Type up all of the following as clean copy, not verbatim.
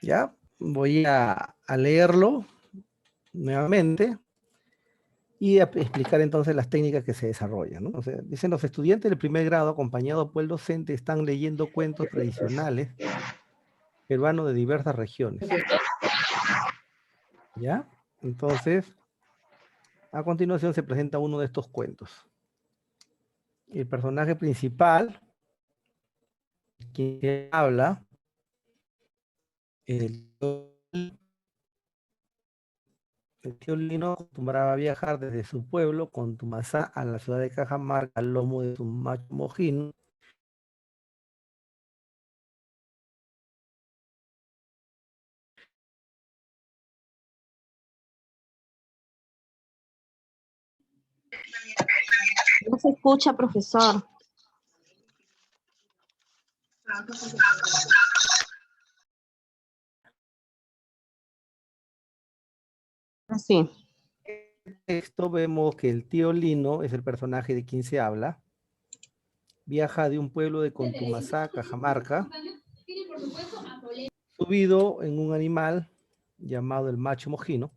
¿Ya? Voy a leerlo nuevamente y a explicar entonces las técnicas que se desarrollan, ¿no? O sea, dicen los estudiantes del primer grado, acompañados por el docente, están leyendo cuentos tradicionales peruanos de diversas regiones. ¿Ya? Entonces, a continuación se presenta uno de estos cuentos. El personaje principal, quien habla, el tío Lino acostumbraba a viajar desde su pueblo con Tumasá a la ciudad de Cajamarca al lomo de su macho mojino. No se escucha, profesor. Así. En el texto vemos que el tío Lino es el personaje de quien se habla. Viaja de un pueblo de Contumasá a Cajamarca, subido en un animal llamado el macho mojino,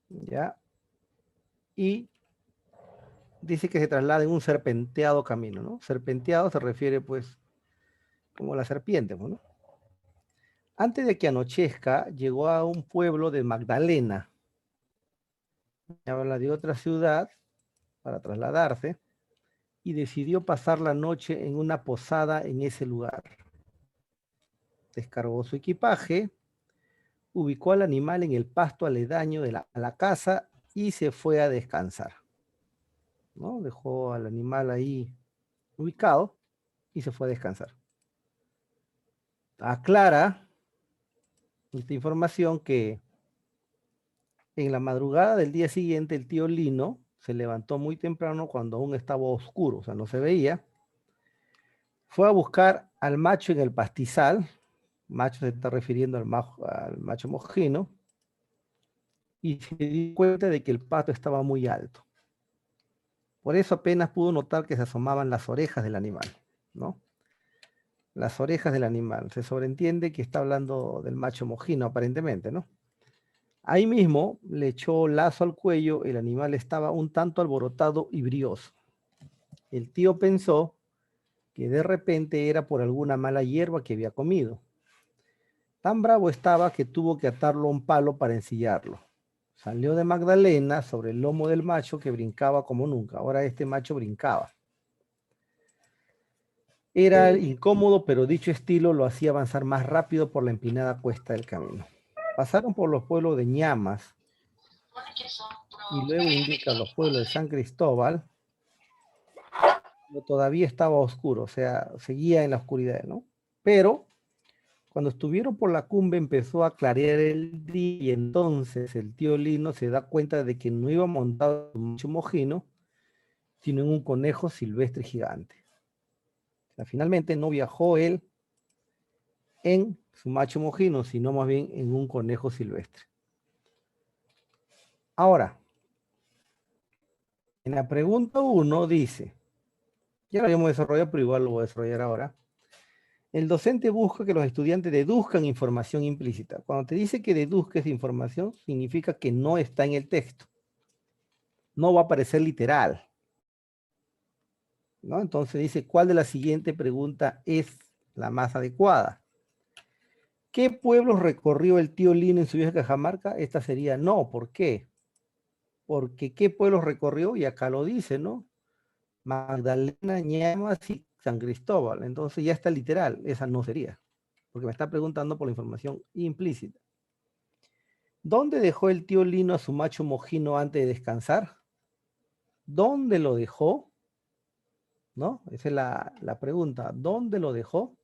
¿ya? Y dice que se traslada en un serpenteado camino, ¿no? Serpenteado se refiere, pues, como la serpiente, ¿no? Antes de que anochezca, llegó a un pueblo de Magdalena, habla de otra ciudad, para trasladarse, y decidió pasar la noche en una posada en ese lugar. Descargó su equipaje, ubicó al animal en el pasto aledaño de a la casa y se fue a descansar, ¿no? Dejó al animal ahí ubicado y se fue a descansar. Aclara esta información que en la madrugada del día siguiente el tío Lino se levantó muy temprano cuando aún estaba oscuro, o sea, no se veía. Fue a buscar al macho en el pastizal, macho se está refiriendo al macho mojino, y se dio cuenta de que el pasto estaba muy alto. Por eso apenas pudo notar que se asomaban las orejas del animal, ¿no? Las orejas del animal. Se sobreentiende que está hablando del macho mojino, aparentemente, ¿no? Ahí mismo le echó lazo al cuello, el animal estaba un tanto alborotado y brioso. El tío pensó que de repente era por alguna mala hierba que había comido. Tan bravo estaba que tuvo que atarlo a un palo para ensillarlo. Salió de Magdalena sobre el lomo del macho que brincaba como nunca. Ahora este macho brincaba. Era incómodo, pero dicho estilo lo hacía avanzar más rápido por la empinada cuesta del camino. Pasaron por los pueblos de Ñamas y luego indica los pueblos de San Cristóbal, pero todavía estaba oscuro, o sea, seguía en la oscuridad, ¿no? Pero cuando estuvieron por la cumbre empezó a clarear el día y entonces el tío Lino se da cuenta de que no iba montado en un macho mojino, sino en un conejo silvestre gigante. O sea, finalmente no viajó él en su macho mojino, sino más bien en un conejo silvestre. Ahora, en la pregunta 1 dice, ya lo habíamos desarrollado, pero igual lo voy a desarrollar ahora. El docente busca que los estudiantes deduzcan información implícita. Cuando te dice que deduzques información, significa que no está en el texto. No va a aparecer literal, ¿no? Entonces dice, ¿cuál de la siguiente pregunta es la más adecuada? ¿Qué pueblos recorrió el tío Lino en su viaje a Cajamarca? Esta sería no. ¿Por qué? Porque ¿qué pueblos recorrió? Y acá lo dice, ¿no? Magdalena, Ñamas y San Cristóbal. Entonces ya está literal. Esa no sería. Porque me está preguntando por la información implícita. ¿Dónde dejó el tío Lino a su macho mojino antes de descansar? ¿Dónde lo dejó? ¿No? Esa es la pregunta. ¿Dónde lo dejó?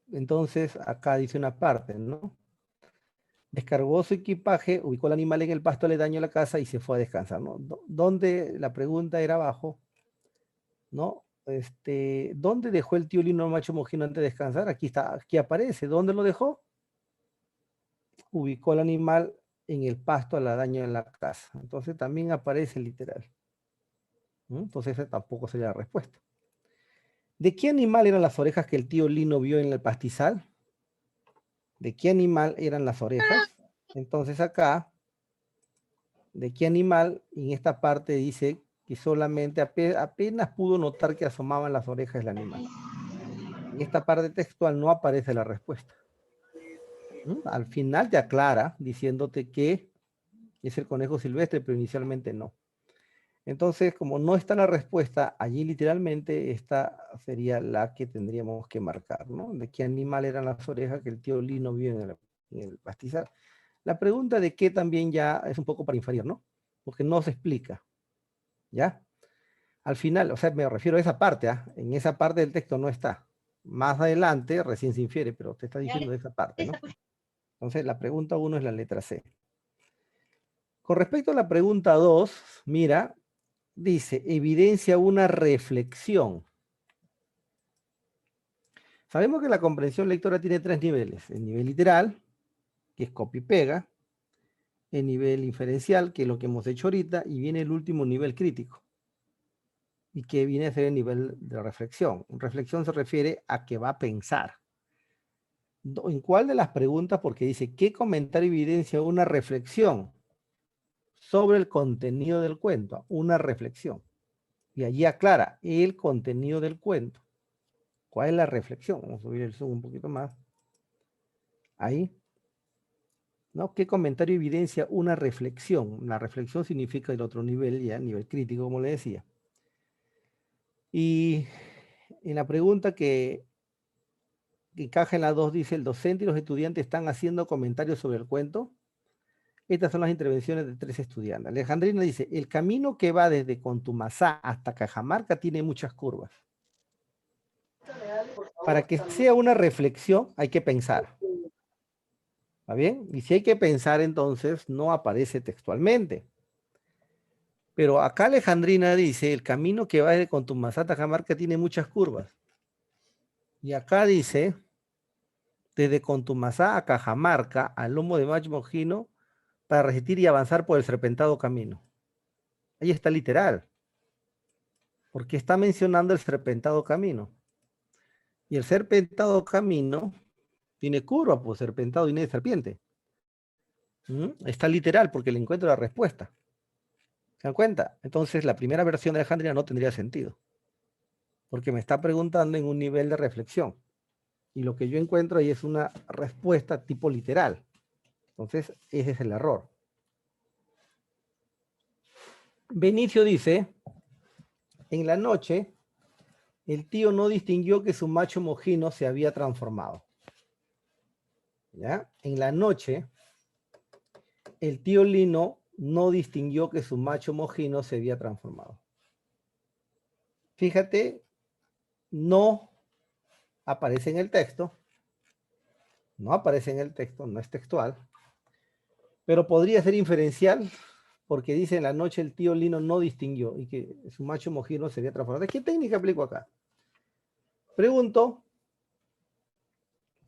Entonces, acá dice una parte, ¿no? Descargó su equipaje, ubicó el animal en el pasto aledaño a la casa y se fue a descansar, ¿no? ¿Dónde? La pregunta era abajo, ¿no? ¿Dónde dejó el tío Lino al macho mojino antes de descansar? Aquí está, aquí aparece. ¿Dónde lo dejó? Ubicó el animal en el pasto aledaño en la casa. Entonces también aparece literal. ¿No? Entonces esa tampoco sería la respuesta. ¿De qué animal eran las orejas que el tío Lino vio en el pastizal? ¿De qué animal eran las orejas? Entonces acá, ¿de qué animal? En esta parte dice que solamente apenas pudo notar que asomaban las orejas del animal. En esta parte textual no aparece la respuesta. Al final te aclara diciéndote que es el conejo silvestre, pero inicialmente no. Entonces, como no está la respuesta, allí literalmente esta sería la que tendríamos que marcar, ¿no? ¿De qué animal eran las orejas que el tío Lino vio en el pastizal? La pregunta de qué también ya es un poco para inferir, ¿no? Porque no se explica, ¿ya? Al final, o sea, me refiero a esa parte, ¿ah? En esa parte del texto no está. Más adelante recién se infiere, pero te está diciendo de esa parte, ¿no? Entonces, la pregunta 1 es la letra C. Con respecto a la pregunta 2, mira, dice, evidencia una reflexión. Sabemos que la comprensión lectora tiene 3 niveles. El nivel literal, que es copia y pega. El nivel inferencial, que es lo que hemos hecho ahorita. Y viene el último nivel crítico. Y que viene a ser el nivel de reflexión. Reflexión se refiere a que va a pensar. ¿En cuál de las preguntas? Porque dice, ¿qué comentario evidencia una reflexión sobre el contenido del cuento? Una reflexión. Y allí aclara el contenido del cuento. ¿Cuál es la reflexión? Vamos a subir el zoom un poquito más. Ahí. ¿No? ¿Qué comentario evidencia una reflexión? La reflexión significa el otro nivel, ya, nivel crítico, como le decía. Y en la pregunta que encaja en la 2 dice, el docente y los estudiantes están haciendo comentarios sobre el cuento. Estas son las intervenciones de 3 estudiantes. Alejandrina dice, el camino que va desde Contumazá hasta Cajamarca tiene muchas curvas. Para que sea una reflexión hay que pensar. ¿Está bien? Y si hay que pensar, entonces no aparece textualmente. Pero acá Alejandrina dice, el camino que va desde Contumazá hasta Cajamarca tiene muchas curvas. Y acá dice, desde Contumazá a Cajamarca, al lomo de Macho Mojino, para resistir y avanzar por el serpentado camino. Ahí está literal. Porque está mencionando el serpentado camino. Y el serpentado camino tiene curva, pues serpentado y no de serpiente. Está literal porque le encuentro la respuesta. ¿Se dan cuenta? Entonces la primera versión de Alejandrina no tendría sentido. Porque me está preguntando en un nivel de reflexión. Y lo que yo encuentro ahí es una respuesta tipo literal. Entonces, ese es el error. Benicio dice, en la noche, el tío no distinguió que su macho mojino se había transformado. ¿Ya? En la noche, el tío Lino no distinguió que su macho mojino se había transformado. Fíjate, no aparece en el texto. No aparece en el texto, no es textual. Pero podría ser inferencial, porque dice en la noche el tío Lino no distinguió y que su macho mojino se había transformado. ¿De qué técnica aplico acá? Pregunto,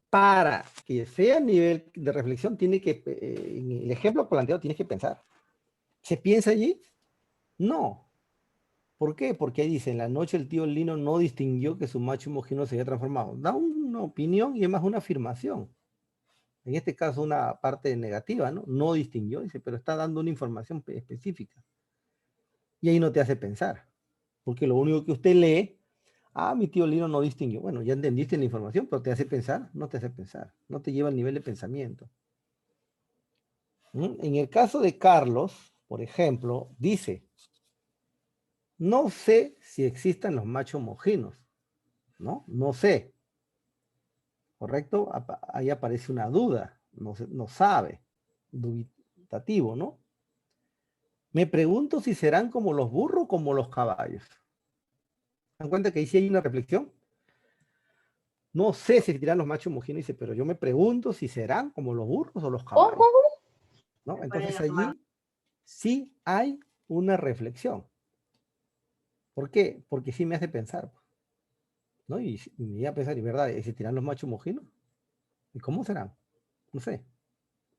para que sea nivel de reflexión, tiene que, en el ejemplo planteado, tienes que pensar. ¿Se piensa allí? No. ¿Por qué? Porque ahí dice, en la noche el tío Lino no distinguió que su macho mojino se había transformado. Da una opinión y es más una afirmación. En este caso una parte negativa, ¿no? No distinguió, dice, pero está dando una información específica. Y ahí no te hace pensar. Porque lo único que usted lee, mi tío Lino no distinguió. Bueno, ya entendiste la información, pero te hace pensar, no te hace pensar. No te lleva al nivel de pensamiento. En el caso de Carlos, por ejemplo, dice, no sé si existan los machos mojinos, ¿no? No sé. ¿Correcto? Ahí aparece una duda, no sabe, dubitativo, ¿no? Me pregunto si serán como los burros o como los caballos. ¿Se dan cuenta que ahí sí hay una reflexión? No sé si existirán los machos mojinos, dice, pero yo me pregunto si serán como los burros o los caballos, ¿no? Entonces allí sí hay una reflexión. ¿Por qué? Porque sí me hace pensar, ¿no? Y me iba a pensar, ¿y verdad? ¿Existirán los machos mojinos? ¿Y cómo serán? No sé.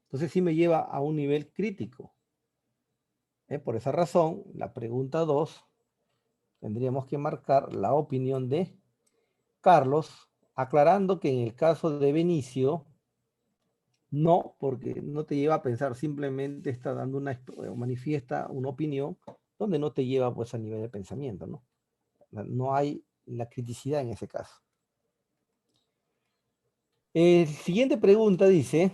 Entonces sí me lleva a un nivel crítico. Por esa razón, la pregunta 2, tendríamos que marcar la opinión de Carlos, aclarando que en el caso de Benicio, No, porque no te lleva a pensar, simplemente está dando manifiesta una opinión donde no te lleva pues a nivel de pensamiento, ¿no? No hay la criticidad en ese caso. Siguiente pregunta dice,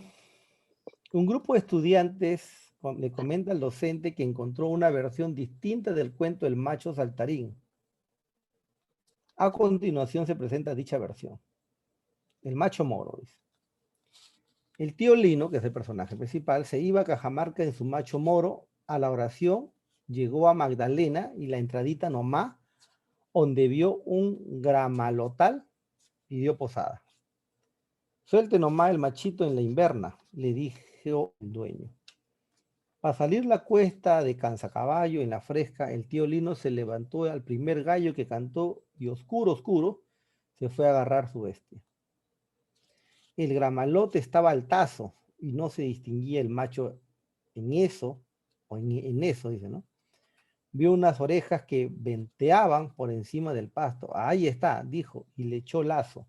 un grupo de estudiantes le comenta al docente que encontró una versión distinta del cuento El macho saltarín. A continuación se presenta dicha versión. El macho moro, dice. El tío Lino, que es el personaje principal, se iba a Cajamarca en su macho moro. A la oración llegó a Magdalena y la entradita nomás, donde vio un gramalotal y dio posada. Suelte nomás el machito en la inverna, le dijo el dueño. Para salir la cuesta de Cansacaballo en la fresca, el tío Lino se levantó al primer gallo que cantó y oscuro, oscuro, se fue a agarrar su bestia. El gramalote estaba al tazo y no se distinguía el macho en eso, o en eso, dice, ¿no? Vio unas orejas que venteaban por encima del pasto. Ahí está, dijo, y le echó lazo.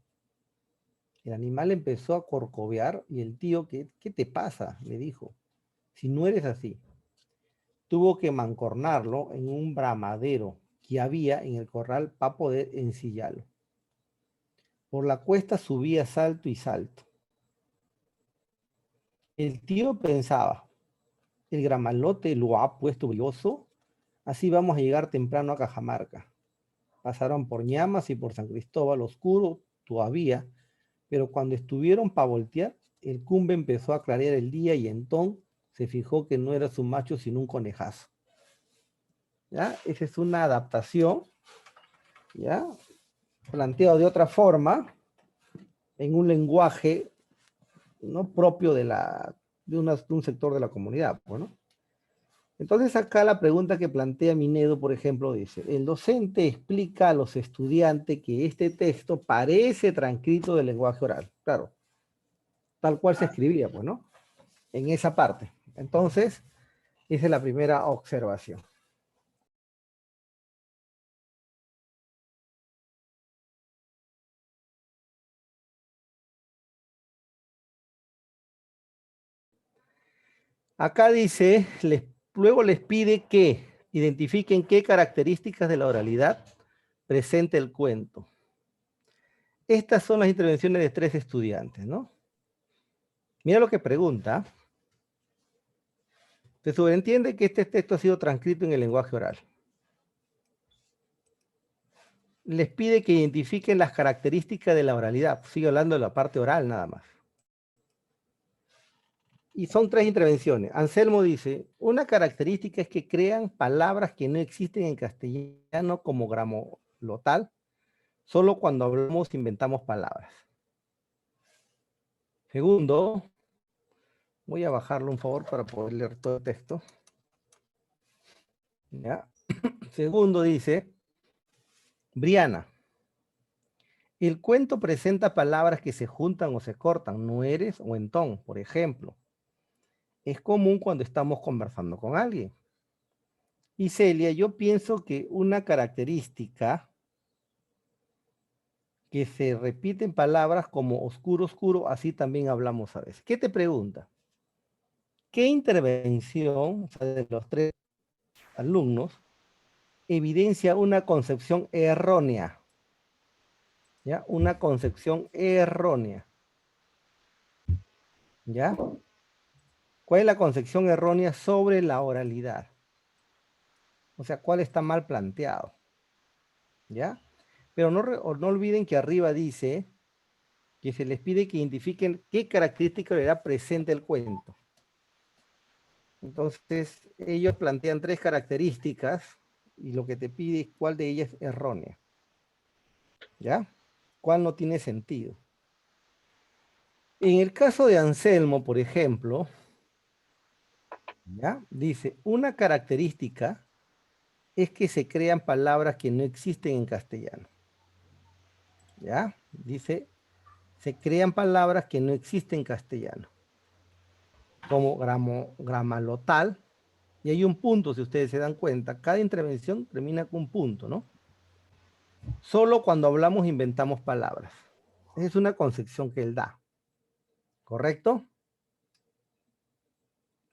El animal empezó a corcovear y el tío, ¿qué te pasa? Le dijo, si no eres así. Tuvo que mancornarlo en un bramadero que había en el corral para poder ensillarlo. Por la cuesta subía salto y salto. El tío pensaba, el gramalote lo ha puesto brioso, así vamos a llegar temprano a Cajamarca. Pasaron por Ñamas y por San Cristóbal, oscuro todavía, pero cuando estuvieron para voltear, el cumbe empezó a clarear el día y entonces se fijó que no era su macho sino un conejazo. ¿Ya? Esa es una adaptación, ¿ya? Planteado de otra forma, en un lenguaje no propio de un sector de la comunidad, pues, ¿no? Entonces acá la pregunta que plantea Minedo, por ejemplo, dice, el docente explica a los estudiantes que este texto parece transcrito del lenguaje oral. Claro, tal cual se escribía, pues, ¿no? En esa parte. Entonces, esa es la primera observación. Acá dice, luego les pide que identifiquen qué características de la oralidad presenta el cuento. Estas son las intervenciones de 3 estudiantes, ¿no? Mira lo que pregunta. Se sobreentiende que este texto ha sido transcrito en el lenguaje oral. Les pide que identifiquen las características de la oralidad. Sigue hablando de la parte oral nada más. Y son 3 intervenciones. Anselmo dice, una característica es que crean palabras que no existen en castellano como gramolotal. Solo cuando hablamos inventamos palabras. Segundo, voy a bajarlo un favor para poder leer todo el texto. ¿Ya? Segundo dice, Briana, el cuento presenta palabras que se juntan o se cortan, no eres o entón, por ejemplo. Es común cuando estamos conversando con alguien. Y Celia, yo pienso que una característica que se repiten palabras como oscuro, oscuro, así también hablamos a veces. ¿Qué te pregunta? ¿Qué intervención, o sea, de los 3 alumnos, evidencia una concepción errónea? ¿Ya? Una concepción errónea. ¿Ya? ¿Cuál es la concepción errónea sobre la oralidad? O sea, ¿cuál está mal planteado? ¿Ya? Pero no olviden que arriba dice que se les pide que identifiquen qué característica le da presente el cuento. Entonces, ellos plantean 3 características y lo que te pide es cuál de ellas es errónea. ¿Ya? ¿Cuál no tiene sentido? En el caso de Anselmo, por ejemplo, ¿ya? Dice, una característica es que se crean palabras que no existen en castellano. ¿Ya? Dice, se crean palabras que no existen en castellano. Como gramalotal, y hay un punto, si ustedes se dan cuenta, cada intervención termina con un punto, ¿no? Solo cuando hablamos inventamos palabras. Esa es una concepción que él da. ¿Correcto?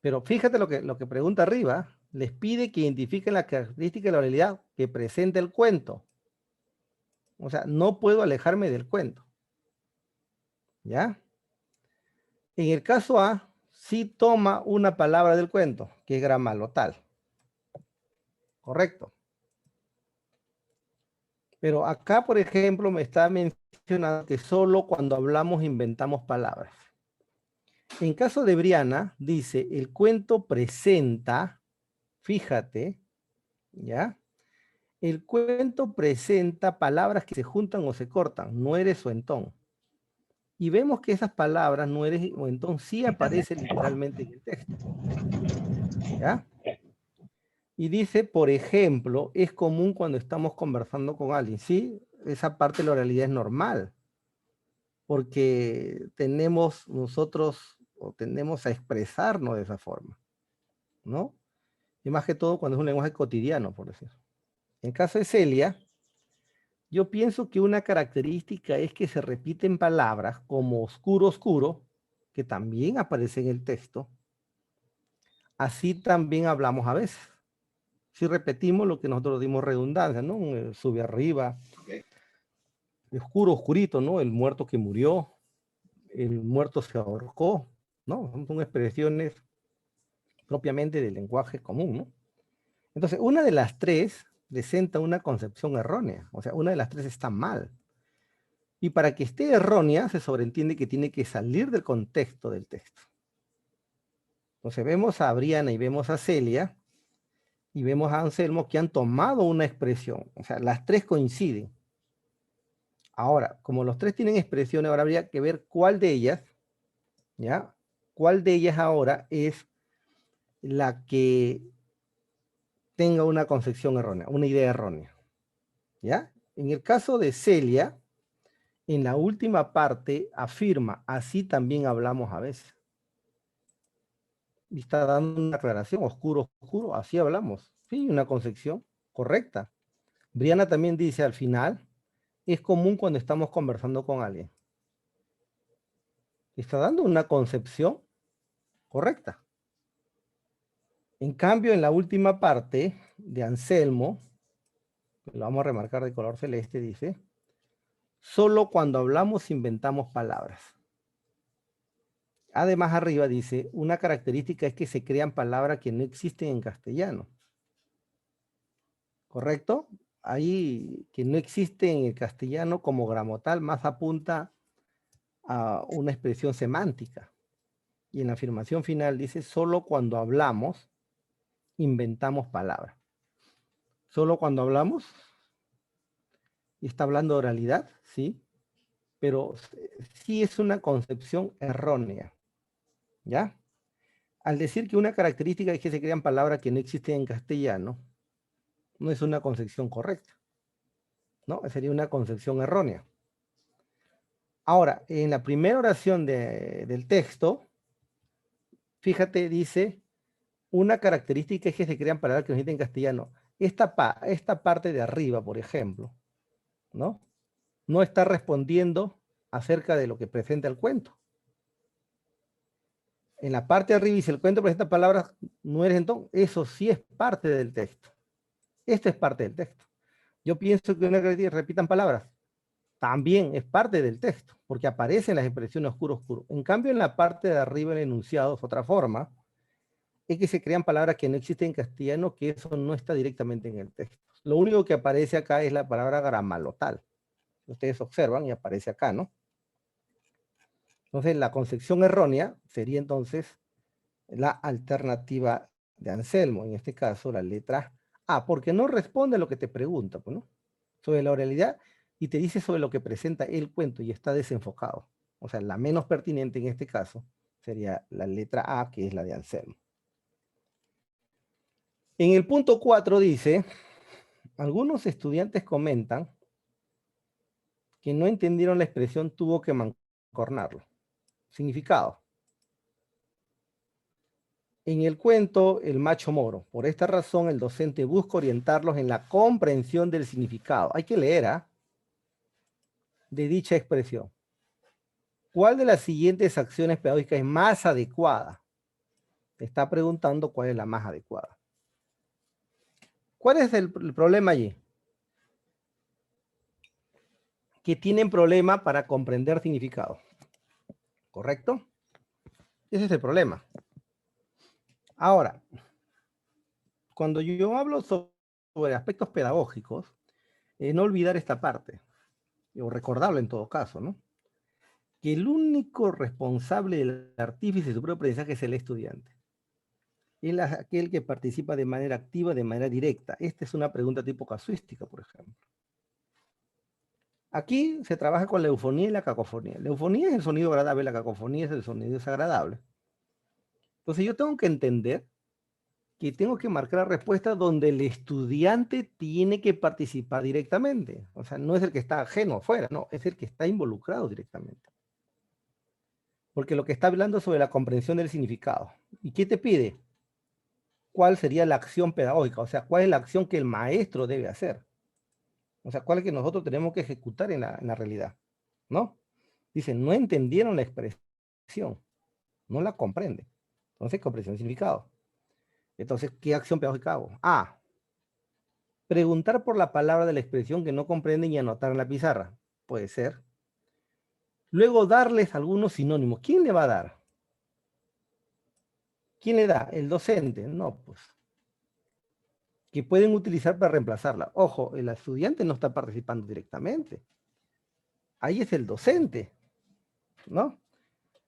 Pero fíjate lo que pregunta arriba. Les pide que identifiquen la característica de la oralidad que presenta el cuento. O sea, no puedo alejarme del cuento. ¿Ya? En el caso A, sí toma una palabra del cuento, que es gramalotal. Correcto. Pero acá, por ejemplo, me está mencionando que solo cuando hablamos inventamos palabras. En caso de Briana, dice, el cuento presenta, fíjate, ¿ya? El cuento presenta palabras que se juntan o se cortan, nueres o entón. Y vemos que esas palabras, nueres o entón, sí aparecen literalmente en el texto. ¿Ya? Y dice, por ejemplo, es común cuando estamos conversando con alguien. Sí, esa parte de la oralidad es normal. Porque tenemos nosotros, o tendemos a expresarnos de esa forma, ¿no? Y más que todo cuando es un lenguaje cotidiano, por decirlo. En caso de Celia, yo pienso que una característica es que se repiten palabras como oscuro, oscuro, que también aparece en el texto. Así también hablamos a veces. Si repetimos lo que nosotros dimos redundancia, ¿no? Sube arriba, oscuro, oscurito, ¿no? El muerto que murió, el muerto se ahorcó, ¿no? Son expresiones propiamente del lenguaje común, ¿no? Entonces, una de las tres presenta una concepción errónea, o sea, una de las tres está mal. Y para que esté errónea, se sobreentiende que tiene que salir del contexto del texto. Entonces, vemos a Briana y vemos a Celia, y vemos a Anselmo que han tomado una expresión, o sea, las tres coinciden. Ahora, como los tres tienen expresiones, ahora habría que ver cuál de ellas, ¿ya? ¿Cuál de ellas ahora es la que tenga una concepción errónea, una idea errónea? ¿Ya? En el caso de Celia, en la última parte afirma, así también hablamos a veces. Y está dando una aclaración, oscuro, oscuro, así hablamos. Sí, una concepción correcta. Briana también dice al final, es común cuando estamos conversando con alguien. Está dando una concepción correcta. En cambio, en la última parte de Anselmo, lo vamos a remarcar de color celeste, dice, solo cuando hablamos inventamos palabras. Además, arriba dice, una característica es que se crean palabras que no existen en castellano. ¿Correcto? Ahí que no existe en el castellano como gramotal, más apunta a una expresión semántica. Y en la afirmación final dice, solo cuando hablamos inventamos palabras. Solo cuando hablamos, y está hablando de oralidad, sí, pero sí es una concepción errónea, ¿ya? Al decir que una característica es que se crean palabras que no existen en castellano, no es una concepción correcta, ¿no? Sería una concepción errónea. Ahora, en la primera oración del texto, fíjate, dice, una característica es que se crean palabras que no existen en castellano. Esta parte de arriba, por ejemplo, ¿no? No está respondiendo acerca de lo que presenta el cuento. En la parte de arriba, y si el cuento presenta palabras, no eres entonces, eso sí es parte del texto. Esto es parte del texto. Yo pienso que una característica repitan palabras, también es parte del texto, porque aparecen las expresiones oscuro, oscuro. En cambio, en la parte de arriba, el enunciado es otra forma, es que se crean palabras que no existen en castellano, que eso no está directamente en el texto. Lo único que aparece acá es la palabra gramalotal. Ustedes observan y aparece acá, ¿no? Entonces, la concepción errónea sería entonces la alternativa de Anselmo, en este caso la letra A, porque no responde a lo que te pregunta, pues, ¿no? Sobre la oralidad y te dice sobre lo que presenta el cuento y está desenfocado. O sea, la menos pertinente en este caso sería la letra A, que es la de Anselmo. En el punto 4 dice, algunos estudiantes comentan que no entendieron la expresión tuvo que mancornarlo. Significado. En el cuento, el macho moro. Por esta razón, el docente busca orientarlos en la comprensión del significado. Hay que leer, ¿ah? De dicha expresión. ¿Cuál de las siguientes acciones pedagógicas es más adecuada? está preguntando cuál es la más adecuada. ¿Cuál es el problema allí? Que tienen problema para comprender significado. ¿Correcto? Ese es el problema. Ahora, cuando yo hablo sobre aspectos pedagógicos, no olvidar esta parte, o recordarlo en todo caso, ¿no? Que el único responsable del artífice de su propio aprendizaje es el estudiante. Él es aquel que participa de manera activa, de manera directa. Esta es una pregunta tipo casuística, por ejemplo. Aquí se trabaja con la eufonía y la cacofonía. La eufonía es el sonido agradable, la cacofonía es el sonido desagradable. Entonces yo tengo que entender que tengo que marcar la respuesta donde el estudiante tiene que participar directamente. O sea, no es el que está ajeno afuera, no, es el que está involucrado directamente. Porque lo que está hablando es sobre la comprensión del significado. ¿Y qué te pide? ¿Cuál sería la acción pedagógica? O sea, ¿cuál es la acción que el maestro debe hacer? O sea, ¿cuál es que nosotros tenemos que ejecutar en la realidad? ¿No? Dicen, no entendieron la expresión, no la comprenden. Entonces, comprensión del significado. Entonces, ¿qué acción pedagógica hago? A, preguntar por la palabra de la expresión que no comprenden y anotar en la pizarra. Puede ser. Luego, darles algunos sinónimos. ¿Quién le va a dar? ¿Quién le da? El docente. No, pues. Que pueden utilizar para reemplazarla. Ojo, el estudiante no está participando directamente. Ahí es el docente, ¿no?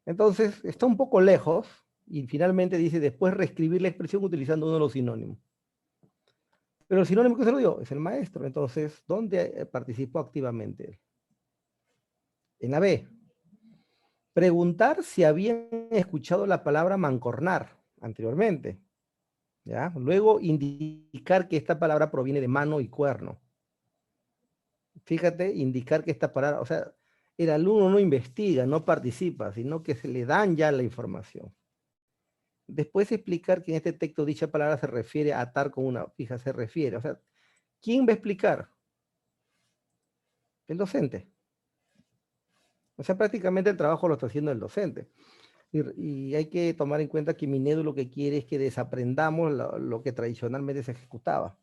Entonces, está un poco lejos y finalmente dice después reescribir la expresión utilizando uno de los sinónimos. Pero el sinónimo que se lo dio es el maestro. Entonces, ¿dónde participó activamente él? En la B. Preguntar si habían escuchado la palabra mancornar anteriormente. ¿Ya? Luego, indicar que esta palabra proviene de mano y cuerno. Fíjate, indicar que esta palabra, o sea, el alumno no investiga, no participa, sino que se le dan ya la información. Después explicar que en este texto dicha palabra se refiere a atar con una fija, se refiere. O sea, ¿quién va a explicar? El docente. O sea, prácticamente el trabajo lo está haciendo el docente. Y hay que tomar en cuenta que Minedu lo que quiere es que desaprendamos lo que tradicionalmente se ejecutaba,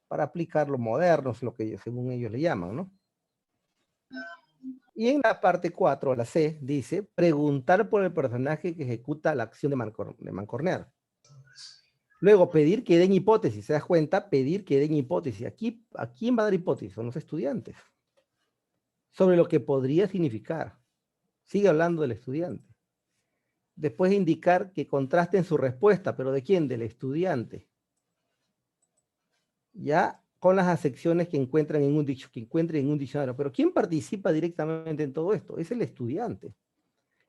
para aplicar lo moderno, lo que según ellos le llaman, ¿no? Y en la parte 4, la C, dice, preguntar por el personaje que ejecuta la acción de mancornear. Luego, pedir que den hipótesis. ¿Se das cuenta? Pedir que den hipótesis. Aquí, ¿a quién va a dar hipótesis? Son los estudiantes. Sobre lo que podría significar. Sigue hablando del estudiante. Después indicar que contrasten su respuesta. ¿Pero de quién? Del estudiante. Ya con las acepciones que encuentren en un diccionario. Pero ¿quién participa directamente en todo esto? Es el estudiante.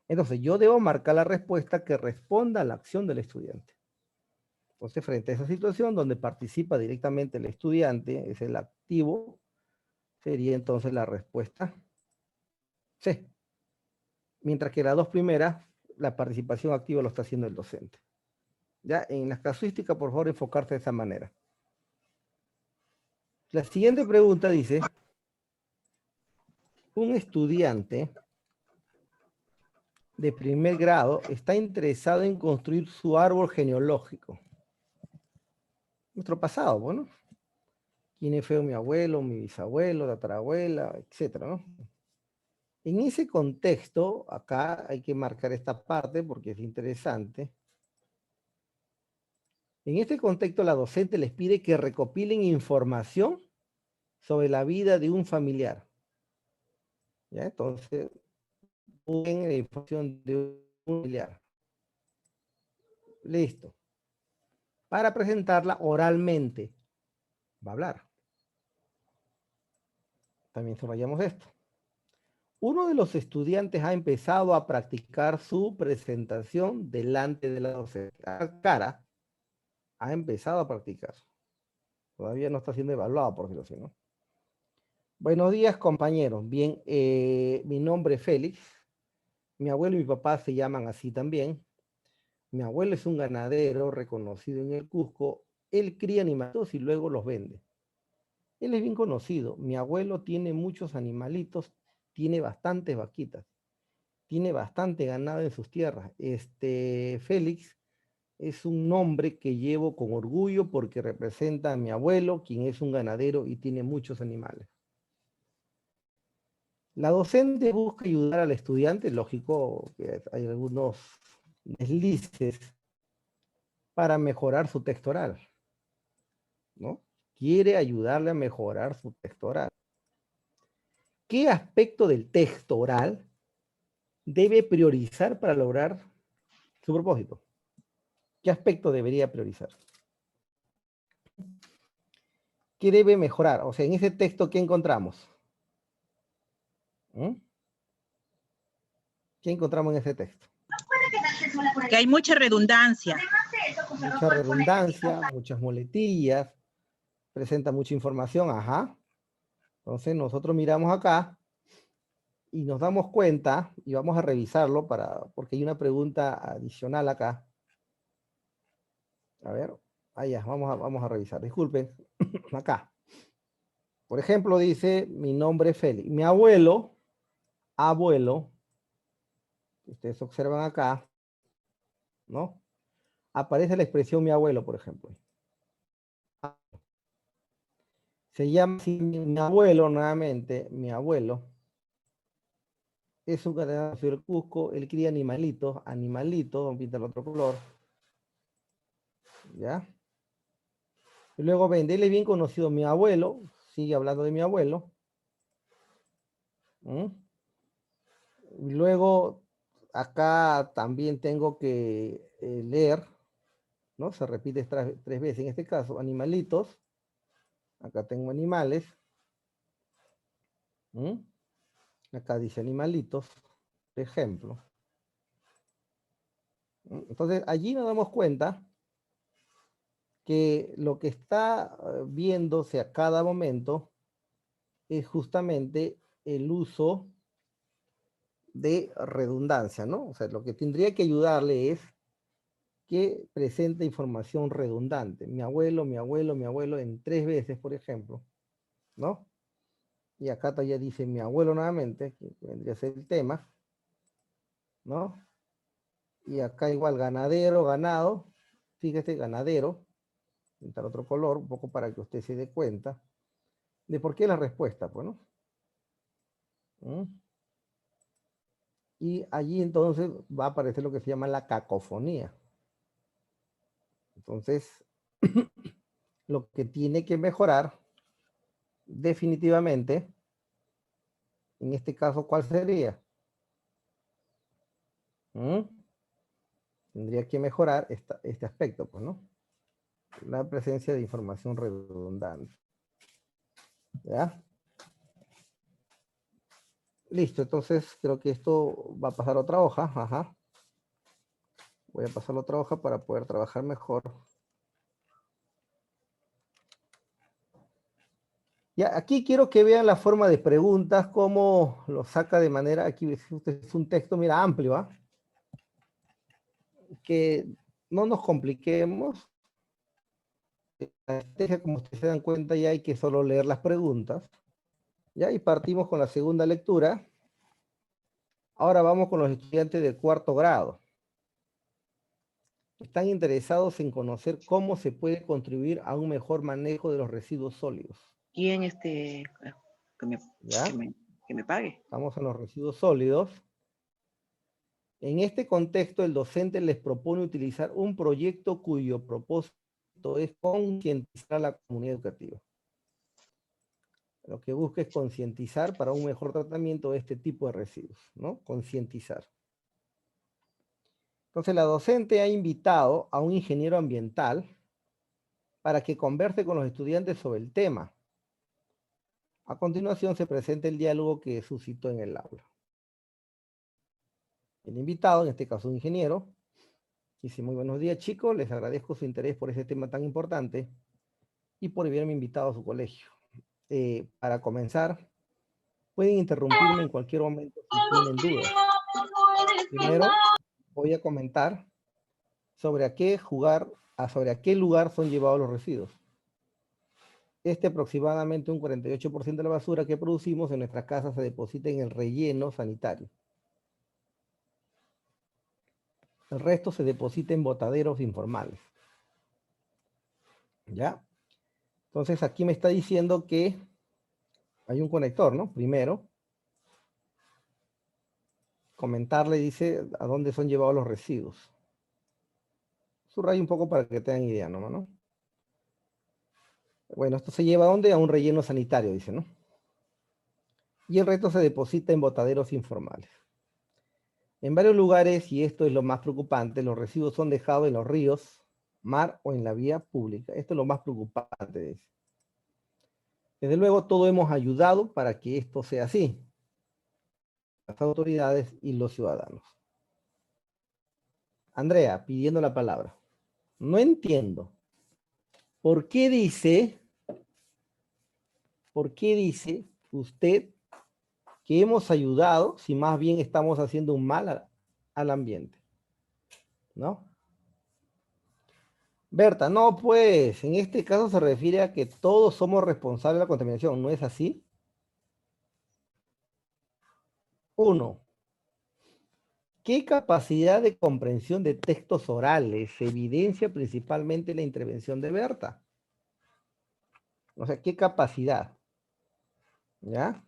Entonces, yo debo marcar la respuesta que responda a la acción del estudiante. Entonces, frente a esa situación donde participa directamente el estudiante, es el activo, sería entonces la respuesta C. Mientras que las dos primeras, la participación activa lo está haciendo el docente. Ya, en las casuísticas, por favor, enfocarse de esa manera. La siguiente pregunta dice, un estudiante de primer grado está interesado en construir su árbol genealógico. Nuestro pasado, bueno. ¿Quién fue mi abuelo, mi bisabuelo, tatarabuela, etcétera, ¿no? En ese contexto, acá hay que marcar esta parte porque es interesante. En este contexto, la docente les pide que recopilen información sobre la vida de un familiar. ¿Ya? Entonces, busquen la información de un familiar. Listo. Para presentarla oralmente. Va a hablar. También subrayamos esto. Uno de los estudiantes ha empezado a practicar su presentación delante de la docente. La cara ha empezado a practicar. Todavía no está siendo evaluado, por decirlo así, ¿no? Buenos días, compañeros. Bien, mi nombre es Félix. Mi abuelo y mi papá se llaman así también. Mi abuelo es un ganadero reconocido en el Cusco. Él cría animalitos y luego los vende. Él es bien conocido. Mi abuelo tiene muchos animalitos, tiene bastantes vaquitas, tiene bastante ganado en sus tierras. Félix es un nombre que llevo con orgullo porque representa a mi abuelo, quien es un ganadero y tiene muchos animales. La docente busca ayudar al estudiante, lógico que hay algunos deslices para mejorar su texto oral, ¿no? Quiere ayudarle a mejorar su texto oral. ¿Qué aspecto del texto oral debe priorizar para lograr su propósito? ¿Qué aspecto debería priorizar? ¿Qué debe mejorar? O sea, en ese texto, ¿qué encontramos? ¿Mm? ¿Qué encontramos en ese texto? Que hay mucha redundancia. Mucha redundancia, muchas muletillas, presenta mucha información, ajá. Entonces nosotros miramos acá y nos damos cuenta, y vamos a revisarlo porque hay una pregunta adicional acá. A ver, allá, vamos a revisar, disculpen, acá. Por ejemplo, dice, mi nombre es Félix. Mi abuelo, ustedes observan acá, ¿no? Aparece la expresión mi abuelo, por ejemplo. Se llama así mi abuelo, nuevamente, mi abuelo. Es un ganadero del Cusco, él cría animalitos, vamos a pintar el otro color. ¿Ya? Y luego ven, él es bien conocido, mi abuelo, sigue hablando de mi abuelo. ¿Mm? Y luego, acá también tengo que leer, ¿no? Se repite tres veces, en este caso, animalitos. Acá tengo animales. ¿Mm? Acá dice animalitos, por ejemplo. ¿Mm? Entonces, allí nos damos cuenta que lo que está viéndose a cada momento es justamente el uso de redundancia, ¿no? O sea, lo que tendría que ayudarle es que presente información redundante. Mi abuelo, mi abuelo, mi abuelo, en 3 veces, por ejemplo, ¿no? Y acá todavía dice mi abuelo nuevamente, que vendría a ser el tema, ¿no? Y acá igual ganadero, ganado, fíjate, ganadero, pintar otro color, un poco para que usted se dé cuenta de por qué la respuesta, pues, ¿no? ¿Mm? Y allí entonces va a aparecer lo que se llama la cacofonía. Entonces, lo que tiene que mejorar definitivamente, en este caso, ¿cuál sería? ¿Mm? Tendría que mejorar este aspecto, pues, ¿no? La presencia de información redundante. ¿Ya? Listo, entonces creo que esto va a pasar a otra hoja. Ajá. Voy a pasar a otra hoja para poder trabajar mejor. Ya, aquí quiero que vean la forma de preguntas, cómo lo saca de manera, aquí es un texto, mira, amplio, ¿ah? Que no nos compliquemos. La estrategia, como ustedes se dan cuenta, ya hay que solo leer las preguntas. Ya, y partimos con la segunda lectura. Ahora vamos con los estudiantes de 4º grado. Están interesados en conocer cómo se puede contribuir a un mejor manejo de los residuos sólidos. ¿Quién ¿Ya? que me pague? Estamos en los residuos sólidos. En este contexto, el docente les propone utilizar un proyecto cuyo propósito es concientizar a la comunidad educativa. Lo que busca es concientizar para un mejor tratamiento de este tipo de residuos, ¿no? Concientizar. Entonces, la docente ha invitado a un ingeniero ambiental para que converse con los estudiantes sobre el tema. A continuación se presenta el diálogo que suscitó en el aula. El invitado, en este caso un ingeniero, dice: muy buenos días, chicos, les agradezco su interés por este tema tan importante y por haberme invitado a su colegio. Para comenzar, pueden interrumpirme en cualquier momento si tienen dudas. Primero, voy a comentar sobre sobre a qué lugar son llevados los residuos. Aproximadamente un 48% de la basura que producimos en nuestras casas se deposita en el relleno sanitario. El resto se deposita en botaderos informales. ¿Ya? Entonces aquí me está diciendo que hay un conector, ¿no? Primero, comentarle, dice, a dónde son llevados los residuos. Subrayo un poco para que tengan idea, ¿no? Bueno, esto se lleva ¿a dónde? A un relleno sanitario, dice, ¿no? Y el resto se deposita en botaderos informales. En varios lugares, y esto es lo más preocupante, los residuos son dejados en los ríos, mar o en la vía pública. Esto es lo más preocupante, dice. Desde luego, todos hemos ayudado para que esto sea así. Las autoridades y los ciudadanos. Andrea, pidiendo la palabra. No entiendo. ¿Por qué dice usted que hemos ayudado si más bien estamos haciendo un mal al ambiente? ¿No? Berta, no, pues, en este caso se refiere a que todos somos responsables de la contaminación, ¿no es así? 1. ¿Qué capacidad de comprensión de textos orales se evidencia principalmente la intervención de Berta? O sea, ¿qué capacidad? ¿Ya?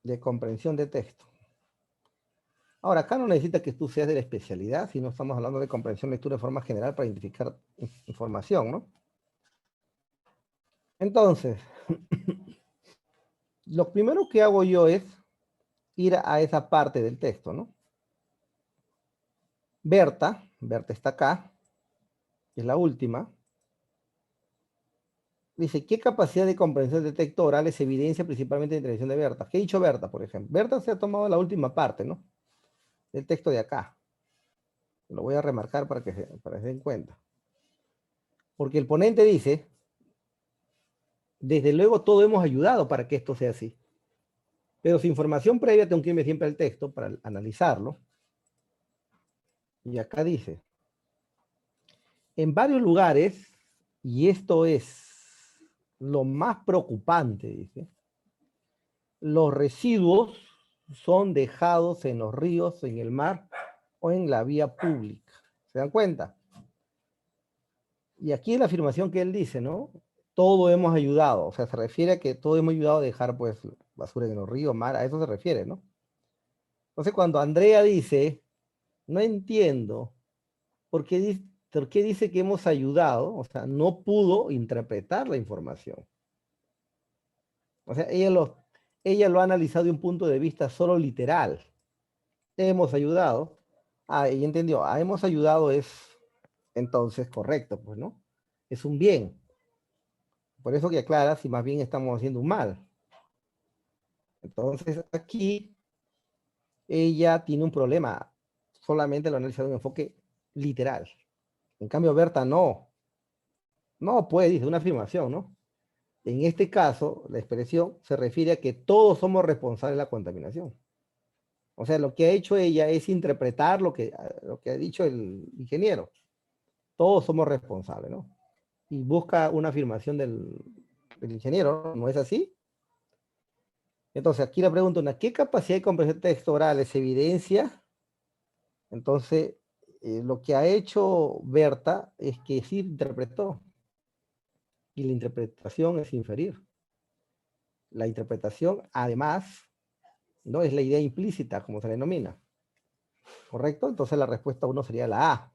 De comprensión de texto. Ahora, acá no necesita que tú seas de la especialidad, sino estamos hablando de comprensión, lectura de forma general para identificar información, ¿no? Entonces, lo primero que hago yo es ir a esa parte del texto, ¿no? Berta está acá, que es la última. Dice, ¿qué capacidad de comprensión de texto oral es evidencia principalmente de la intervención de Berta? ¿Qué ha dicho Berta, por ejemplo? Berta se ha tomado la última parte, ¿no? Del texto de acá. Lo voy a remarcar para que se den cuenta. Porque el ponente dice, desde luego todos hemos ayudado para que esto sea así. Pero sin información previa tengo que irme siempre al texto para analizarlo. Y acá dice, en varios lugares, y esto es lo más preocupante, dice, los residuos son dejados en los ríos, en el mar o en la vía pública. ¿Se dan cuenta? Y aquí es la afirmación que él dice, ¿no? Todo hemos ayudado, o sea, se refiere a que todo hemos ayudado a dejar, pues, basura en los ríos, mar, a eso se refiere, ¿no? Entonces, cuando Andrea dice, no entiendo, ¿por qué dice que hemos ayudado? O sea, no pudo interpretar la información. O sea, ella lo ha analizado de un punto de vista solo literal. Hemos ayudado. Ah, ella entendió. Ah, hemos ayudado es, entonces, correcto, pues, ¿no? Es un bien. Por eso que aclara si más bien estamos haciendo un mal. Entonces, aquí, ella tiene un problema. Solamente lo ha analizado en un enfoque literal. En cambio, Berta no. No puede, dice, una afirmación, ¿no? En este caso, la expresión se refiere a que todos somos responsables de la contaminación. O sea, lo que ha hecho ella es interpretar lo que ha dicho el ingeniero. Todos somos responsables, ¿no? Y busca una afirmación del ingeniero, ¿no es así? Entonces, aquí la pregunta, ¿qué capacidad de comprensión textual es evidencia? Entonces, lo que ha hecho Berta es que sí interpretó. Y la interpretación es inferir. La interpretación, además, no es la idea implícita, como se le denomina. ¿Correcto? Entonces la respuesta 1 sería la A.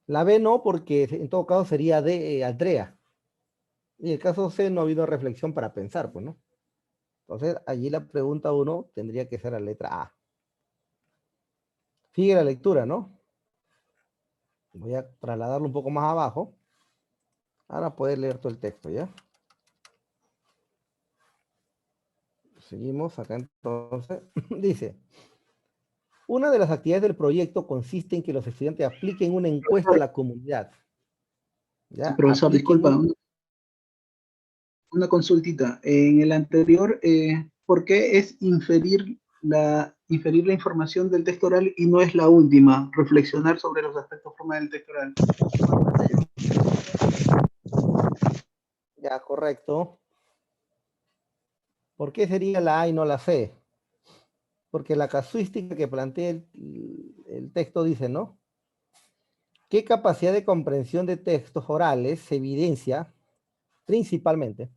La B no, porque en todo caso sería de Andrea. Y en el caso C no ha habido reflexión para pensar, pues, ¿no? Entonces allí la pregunta 1 tendría que ser la letra A. Sigue la lectura, ¿no? Voy a trasladarlo un poco más abajo. Ahora puedes leer todo el texto, ¿ya? Seguimos acá entonces. Dice, una de las actividades del proyecto consiste en que los estudiantes apliquen una encuesta a la comunidad. ¿Ya? Sí, profesor, Apliquen disculpa, una consultita. En el anterior, ¿por qué es inferir la información del texto oral y no es la última? Reflexionar sobre los aspectos formales del texto oral. Ya, correcto. ¿Por qué sería la A y no la C? Porque la casuística que plantea el texto dice, ¿no? ¿Qué capacidad de comprensión de textos orales se evidencia principalmente,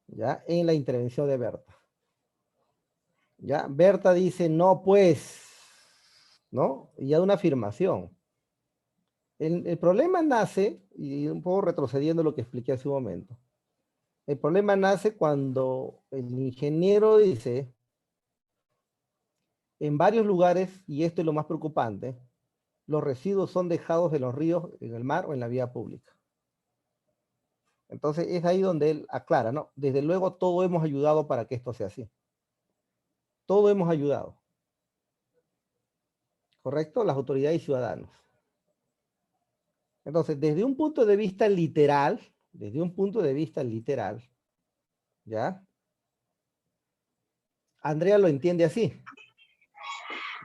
ya, en la intervención de Berta? Ya, Berta dice, no, pues, ¿no? Y ya de una afirmación. El problema nace, y un poco retrocediendo lo que expliqué hace un momento, el problema nace cuando el ingeniero dice, en varios lugares, y esto es lo más preocupante, los residuos son dejados en los ríos, en el mar o en la vía pública. Entonces es ahí donde él aclara, ¿no? Desde luego todo hemos ayudado para que esto sea así. Todo hemos ayudado. ¿Correcto? Las autoridades y ciudadanos. Entonces, desde un punto de vista literal, ¿ya? Andrea lo entiende así.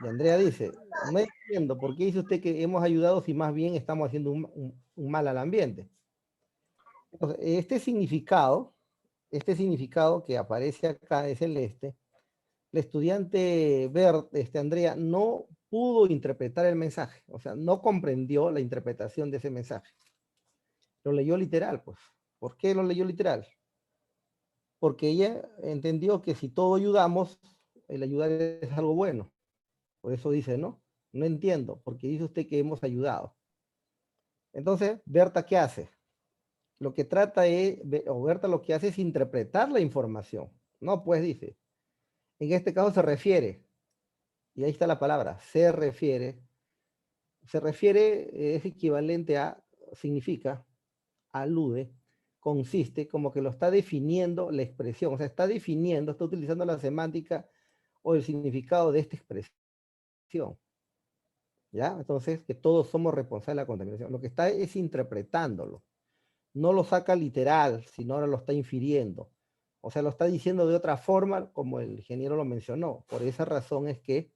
Y Andrea dice, no entiendo, ¿por qué dice usted que hemos ayudado si más bien estamos haciendo un mal al ambiente? Entonces, este significado que aparece acá es el la estudiante Andrea no pudo interpretar el mensaje, o sea, no comprendió la interpretación de ese mensaje. Lo leyó literal, pues. ¿Por qué lo leyó literal? Porque ella entendió que si todos ayudamos, el ayudar es algo bueno. Por eso dice, no, no entiendo, porque dice usted que hemos ayudado. Entonces, Berta, ¿qué hace? Lo que trata es, o Berta lo que hace es interpretar la información. No, pues dice, en este caso se refiere, y ahí está la palabra, se refiere, es equivalente a, significa, alude, consiste, como que lo está definiendo la expresión, o sea, está definiendo, está utilizando la semántica o el significado de esta expresión. ¿Ya? Entonces, que todos somos responsables de la contaminación. Lo que está es interpretándolo. No lo saca literal, sino ahora lo está infiriendo. O sea, lo está diciendo de otra forma, como el ingeniero lo mencionó. Por esa razón es que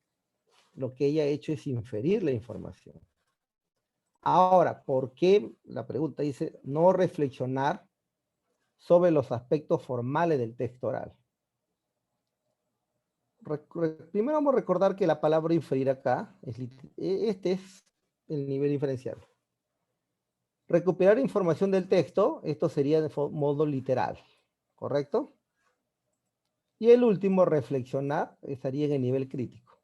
lo que ella ha hecho es inferir la información. Ahora, ¿por qué? La pregunta dice, no reflexionar sobre los aspectos formales del texto oral. Primero vamos a recordar que la palabra inferir acá, este es el nivel diferencial. Recuperar información del texto, esto sería de modo literal, ¿correcto? Y el último, reflexionar, estaría en el nivel crítico.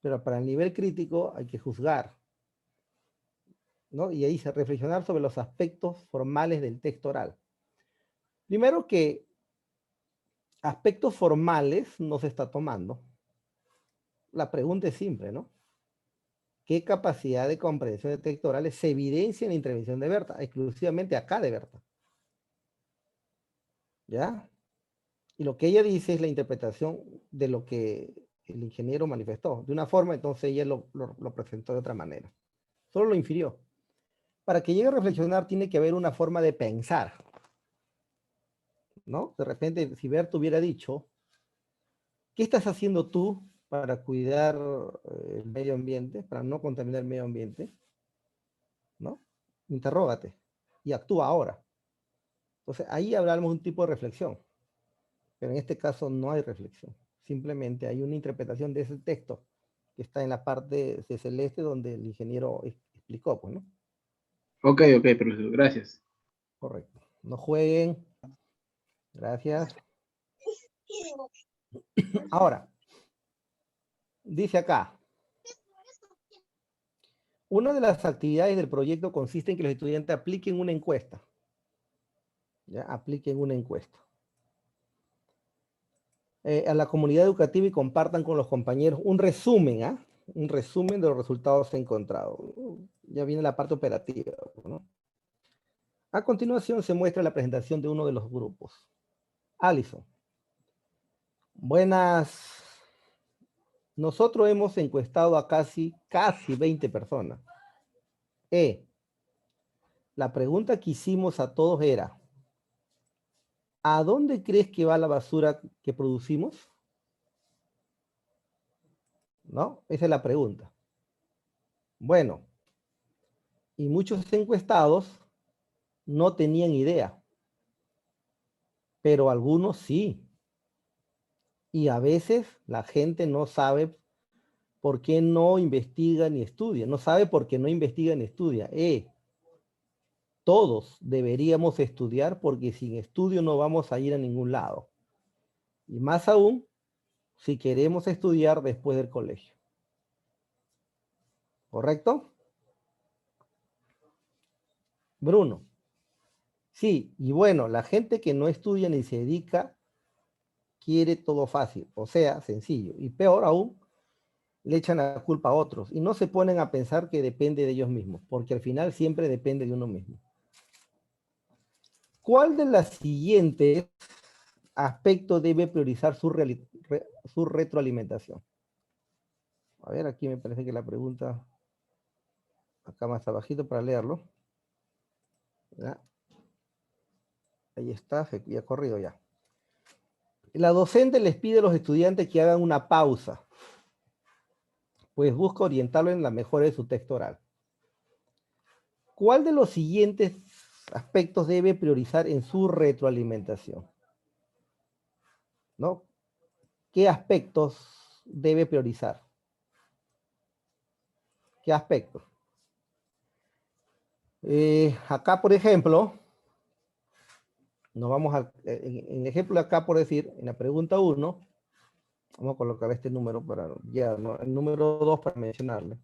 Pero para el nivel crítico hay que juzgar, ¿no? Y ahí se reflexionar sobre los aspectos formales del texto oral. Primero que aspectos formales no se está tomando. La pregunta es simple, ¿no? ¿Qué capacidad de comprensión de textos orales se evidencia en la intervención de Berta? Exclusivamente acá de Berta. ¿Ya? Y lo que ella dice es la interpretación de lo que el ingeniero manifestó. De una forma, entonces ella lo presentó de otra manera. Solo lo infirió. Para que llegue a reflexionar tiene que haber una forma de pensar. ¿No? De repente, si Berta hubiera dicho, ¿qué estás haciendo tú para cuidar el medio ambiente, para no contaminar el medio ambiente? ¿No? Interrógate y actúa ahora. Entonces, ahí hablamos de un tipo de reflexión. Pero en este caso no hay reflexión. Simplemente hay una interpretación de ese texto que está en la parte de celeste donde el ingeniero explicó, pues, ¿no? Ok, profesor, gracias. Correcto. No jueguen. Gracias. Ahora, dice acá, una de las actividades del proyecto consiste en que los estudiantes apliquen una encuesta. ¿Ya? Apliquen una encuesta. A la comunidad educativa y compartan con los compañeros un resumen, ¿ah? Un resumen de los resultados encontrados. Ya viene la parte operativa, ¿no? A continuación se muestra la presentación de uno de los grupos. Alison. Buenas. Nosotros hemos encuestado a casi 20 personas. La pregunta que hicimos a todos era, ¿a dónde crees que va la basura que producimos? ¿No? Esa es la pregunta. Bueno, y muchos encuestados no tenían idea, pero algunos sí. Y a veces la gente no sabe por qué no investiga ni estudia. No sabe por qué no investiga ni estudia. Todos deberíamos estudiar porque sin estudio no vamos a ir a ningún lado. Y más aún, si queremos estudiar después del colegio. ¿Correcto? Bruno. Sí, y bueno, la gente que no estudia ni se dedica quiere todo fácil, o sea, sencillo. Y peor aún, le echan la culpa a otros y no se ponen a pensar que depende de ellos mismos, porque al final siempre depende de uno mismo. ¿Cuál de las siguientes aspectos debe priorizar su retroalimentación? A ver, aquí me parece que la pregunta, acá más abajito para leerlo. ¿Ya? Ahí está, ya ha corrido ya. La docente les pide a los estudiantes que hagan una pausa, pues busca orientarlo en la mejora de su texto oral. ¿Cuál de los siguientes aspectos debe priorizar en su retroalimentación? ¿No? ¿Qué aspectos debe priorizar? ¿Qué aspectos? Acá, por ejemplo, nos vamos en el ejemplo de acá, por decir, en la pregunta 1, vamos a colocar este número para, ya, ¿no? El número 2 para mencionarle.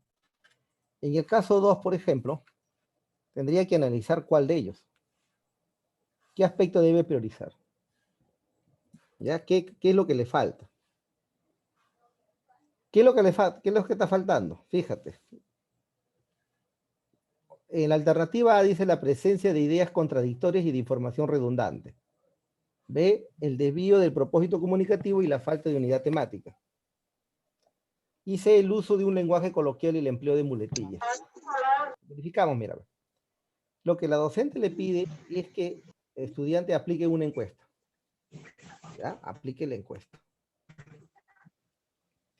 En el caso 2, por ejemplo, tendría que analizar cuál de ellos. ¿Qué aspecto debe priorizar? ¿Ya? ¿Qué es lo que le falta? ¿Qué es lo que le falta? ¿Qué es lo que está faltando? Fíjate. En la alternativa A dice la presencia de ideas contradictorias y de información redundante. B, el desvío del propósito comunicativo y la falta de unidad temática. Y C, el uso de un lenguaje coloquial y el empleo de muletillas. Verificamos, mira. Lo que la docente le pide es que el estudiante aplique una encuesta. ¿Ya? Aplique la encuesta.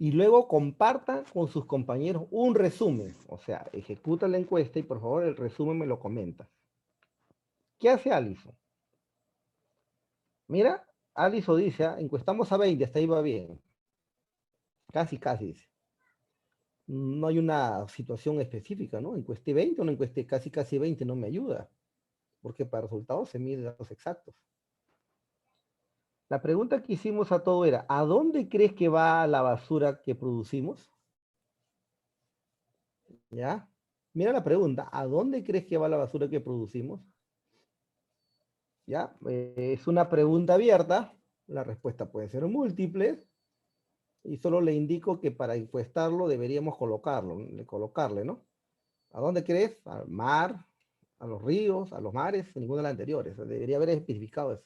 Y luego comparta con sus compañeros un resumen. O sea, ejecuta la encuesta y por favor el resumen me lo comenta. ¿Qué hace Alison? Mira, Alison dice, encuestamos a 20, hasta ahí va bien. Casi dice. No hay una situación específica, ¿no? Encueste 20 o no encueste casi 20 no me ayuda. Porque para resultados se miden datos exactos. La pregunta que hicimos a todo era, ¿a dónde crees que va la basura que producimos? ¿Ya? Mira la pregunta, ¿a dónde crees que va la basura que producimos? ¿Ya? Es una pregunta abierta, la respuesta puede ser múltiple, y solo le indico que para encuestarlo deberíamos colocarle, ¿no? ¿A dónde crees? Al mar, a los ríos, a los mares, ninguna de las anteriores. Debería haber especificado eso.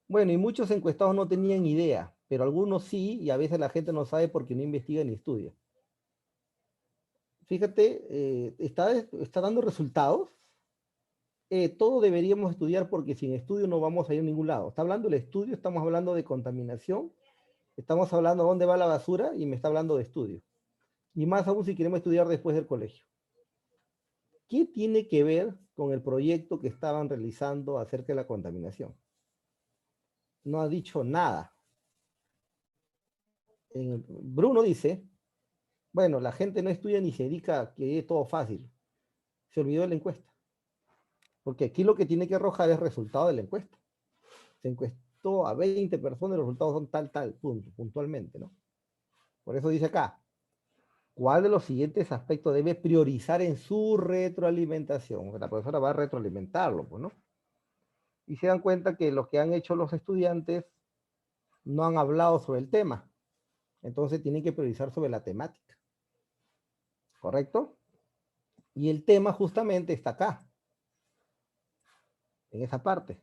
Bueno, y muchos encuestados no tenían idea, pero algunos sí, y a veces la gente no sabe porque no investiga ni estudia. Fíjate, está dando resultados. Todo deberíamos estudiar porque sin estudio no vamos a ir a ningún lado. Está hablando del estudio, estamos hablando de contaminación, estamos hablando de dónde va la basura y me está hablando de estudio. Y más aún si queremos estudiar después del colegio. ¿Qué tiene que ver con el proyecto que estaban realizando acerca de la contaminación? No ha dicho nada. Bruno dice, bueno, la gente no estudia ni se dedica a que es todo fácil. Se olvidó de la encuesta. Porque aquí lo que tiene que arrojar es el resultado de la encuesta. Se encuestó a 20 personas, los resultados son tal, puntualmente, ¿no? Por eso dice acá, ¿cuál de los siguientes aspectos debe priorizar en su retroalimentación? La profesora va a retroalimentarlo, pues, ¿no? Y se dan cuenta que lo que han hecho los estudiantes no han hablado sobre el tema. Entonces tienen que priorizar sobre la temática. ¿Correcto? Y el tema justamente está acá. En esa parte.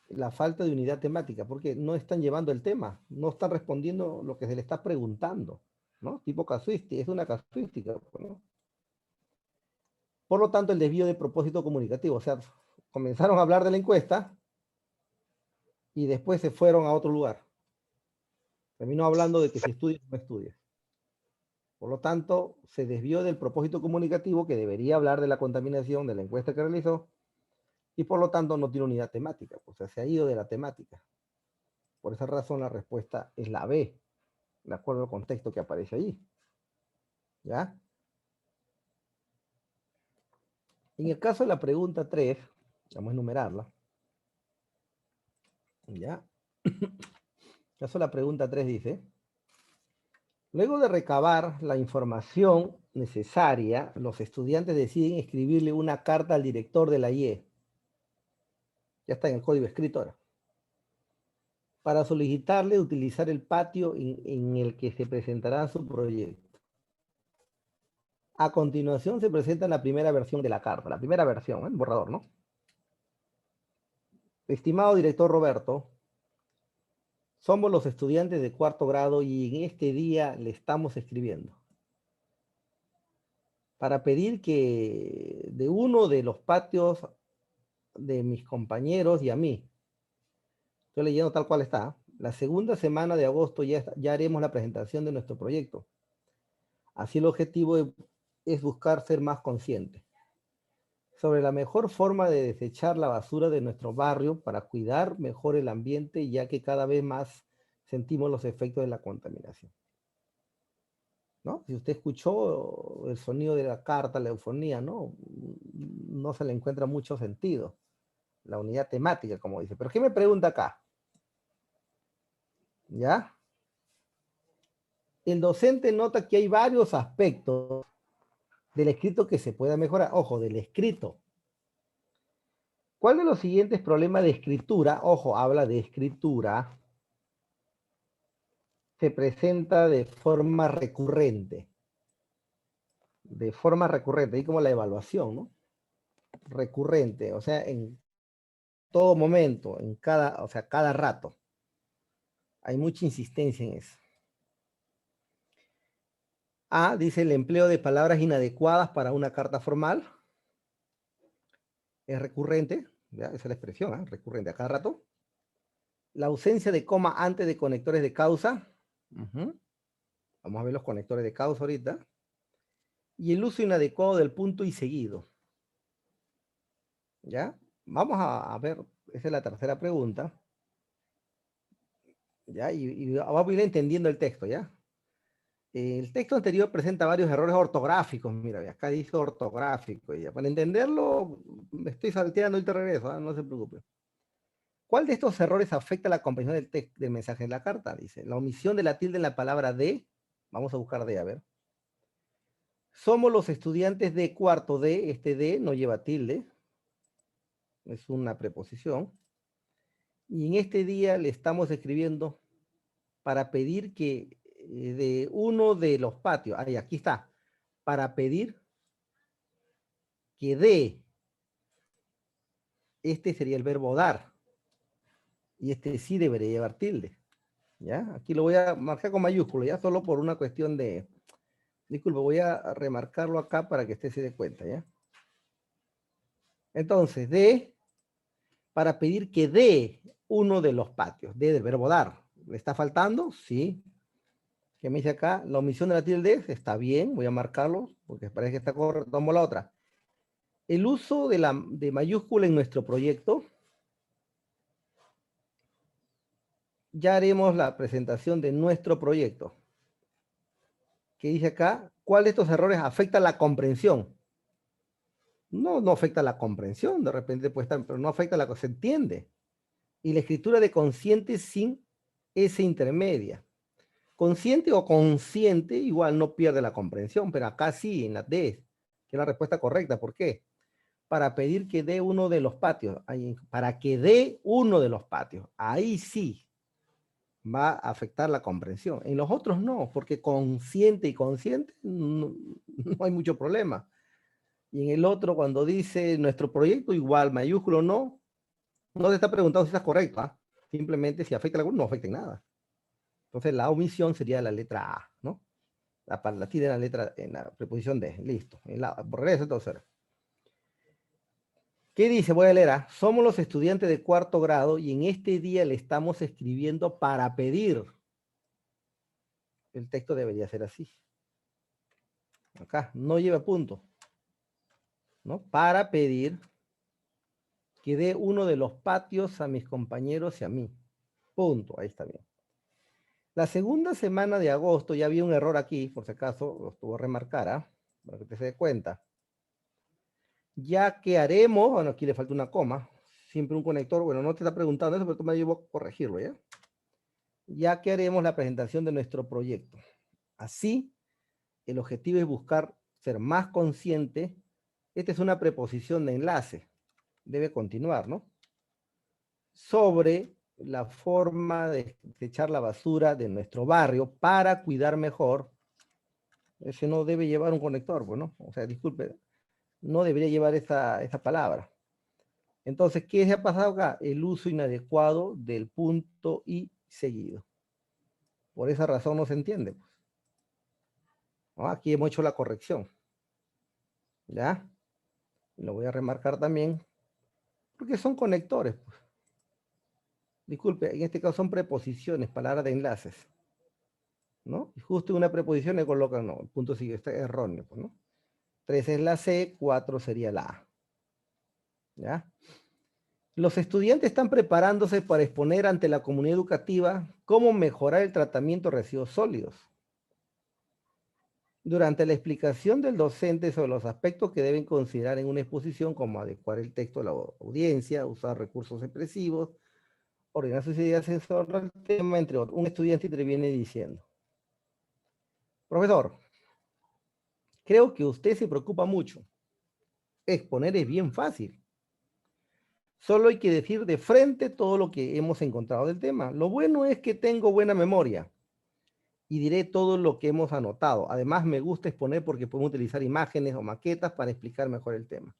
La falta de unidad temática, porque no están llevando el tema, no están respondiendo lo que se le está preguntando, ¿no? Tipo casuística, es una casuística, ¿no? Por lo tanto, el desvío de propósito comunicativo, o sea, comenzaron a hablar de la encuesta y después se fueron a otro lugar. Terminó hablando de que si estudias o no estudias. Por lo tanto, se desvió del propósito comunicativo que debería hablar de la contaminación de la encuesta que realizó y por lo tanto no tiene unidad temática, o sea, se ha ido de la temática. Por esa razón la respuesta es la B, de acuerdo al contexto que aparece allí. ¿Ya? En el caso de la pregunta 3, vamos a enumerarla. ¿Ya? En el caso de la pregunta 3 dice: luego de recabar la información necesaria, los estudiantes deciden escribirle una carta al director de la IE. Ya está en el código escrito ahora. Para solicitarle utilizar el patio en el que se presentará su proyecto. A continuación se presenta la primera versión de la carta, la primera versión, el borrador, ¿no? Estimado director Roberto, somos los estudiantes de cuarto grado y en este día le estamos escribiendo para pedir que de uno de los patios de mis compañeros y a mí, estoy leyendo tal cual está, la segunda semana de agosto ya haremos la presentación de nuestro proyecto. Así el objetivo es buscar ser más consciente sobre la mejor forma de desechar la basura de nuestro barrio para cuidar mejor el ambiente, ya que cada vez más sentimos los efectos de la contaminación. ¿No? Si usted escuchó el sonido de la carta, la eufonía, ¿no? No se le encuentra mucho sentido. La unidad temática, como dice. Pero ¿qué me pregunta acá? ¿Ya? El docente nota que hay varios aspectos del escrito que se pueda mejorar. Ojo, del escrito. ¿Cuál de los siguientes problemas de escritura, ojo, habla de escritura, se presenta de forma recurrente? De forma recurrente, y como la evaluación, ¿no? Recurrente, o sea, en todo momento, en cada, o sea, cada rato. Hay mucha insistencia en eso. A, dice el empleo de palabras inadecuadas para una carta formal. Es recurrente, ¿ya? Esa es la expresión, ¿eh? Recurrente a cada rato. La ausencia de coma antes de conectores de causa. Vamos a ver los conectores de causa ahorita. Y el uso inadecuado del punto y seguido. ¿Ya? Vamos a ver, esa es la tercera pregunta. ¿Ya? Y vamos a ir entendiendo el texto, ¿ya? El texto anterior presenta varios errores ortográficos. Mira, acá dice ortográfico. Ya. Para entenderlo, me estoy salteando y te regreso, ¿eh? No se preocupe. ¿Cuál de estos errores afecta la comprensión del mensaje de la carta? Dice, la omisión de la tilde en la palabra de. Vamos a buscar de, a ver. Somos los estudiantes de cuarto de. Este de no lleva tilde. Es una preposición. Y en este día le estamos escribiendo para pedir que de uno de los patios, ahí, aquí está, para pedir que dé, este sería el verbo dar, y este sí debería llevar tilde, ¿ya? Aquí lo voy a marcar con mayúsculo, ya solo por una cuestión de, disculpe, voy a remarcarlo acá para que usted se dé cuenta, ¿ya? Entonces, de, para pedir que dé uno de los patios, de del verbo dar, ¿le está faltando? Sí. ¿Qué me dice acá? La omisión de la tilde está bien, voy a marcarlo, porque parece que está correcto. Tomo la otra. El uso de mayúscula en nuestro proyecto. Ya haremos la presentación de nuestro proyecto. ¿Qué dice acá? ¿Cuál de estos errores afecta la comprensión? No afecta la comprensión, de repente puede estar, pero no afecta la que se entiende. Y la escritura de consciente sin S intermedia. Consciente o consciente igual no pierde la comprensión, pero acá sí, en la D, que es la respuesta correcta. ¿Por qué? Para pedir que dé uno de los patios. Para que dé uno de los patios. Ahí sí va a afectar la comprensión. En los otros no, porque consciente y consciente no hay mucho problema. Y en el otro, cuando dice nuestro proyecto, igual, mayúsculo no te está preguntando si está correcto. ¿Ah? Simplemente si afecta a alguno, no afecta en nada. Entonces la omisión sería la letra A, ¿no? La tilde en la letra, en la preposición D. Listo. Por regreso, entonces. ¿Qué dice? Voy a leer. ¿Ah? Somos los estudiantes de cuarto grado y en este día le estamos escribiendo para pedir. El texto debería ser así. Acá, no lleva punto. ¿No? Para pedir que dé uno de los patios a mis compañeros y a mí. Punto, ahí está bien. La segunda semana de agosto, ya había un error aquí, por si acaso, lo estuvo a remarcar, ¿ah? Para que te se dé cuenta. Ya que haremos, bueno, aquí le falta una coma, siempre un conector, bueno, no te está preguntando eso, pero tú me ayudas a corregirlo, ¿ya? Ya que haremos la presentación de nuestro proyecto. Así, el objetivo es buscar ser más consciente. Esta es una preposición de enlace, debe continuar, ¿no? Sobre la forma de echar la basura de nuestro barrio para cuidar mejor. Ese no debe llevar un conector, pues, ¿no? O sea, disculpe, no debería llevar esa palabra. Entonces, ¿qué se ha pasado acá? El uso inadecuado del punto y seguido. Por esa razón no se entiende, pues. ¿No? Aquí hemos hecho la corrección. ¿Ya? Lo voy a remarcar también, porque son conectores, pues. Disculpe, en este caso son preposiciones, palabras de enlaces, ¿no? Y justo en una preposición le colocan, no, el punto sigue, está erróneo, pues, ¿no? 3 es la C, 4 sería la A. ¿Ya? Los estudiantes están preparándose para exponer ante la comunidad educativa cómo mejorar el tratamiento de residuos sólidos. Durante la explicación del docente sobre los aspectos que deben considerar en una exposición, como adecuar el texto a la audiencia, usar recursos expresivos, ordenar sus ideas en torno al tema, entre otros, un estudiante interviene diciendo: profesor, creo que usted se preocupa mucho. Exponer es bien fácil. Solo hay que decir de frente todo lo que hemos encontrado del tema. Lo bueno es que tengo buena memoria y diré todo lo que hemos anotado. Además, me gusta exponer porque podemos utilizar imágenes o maquetas para explicar mejor el tema.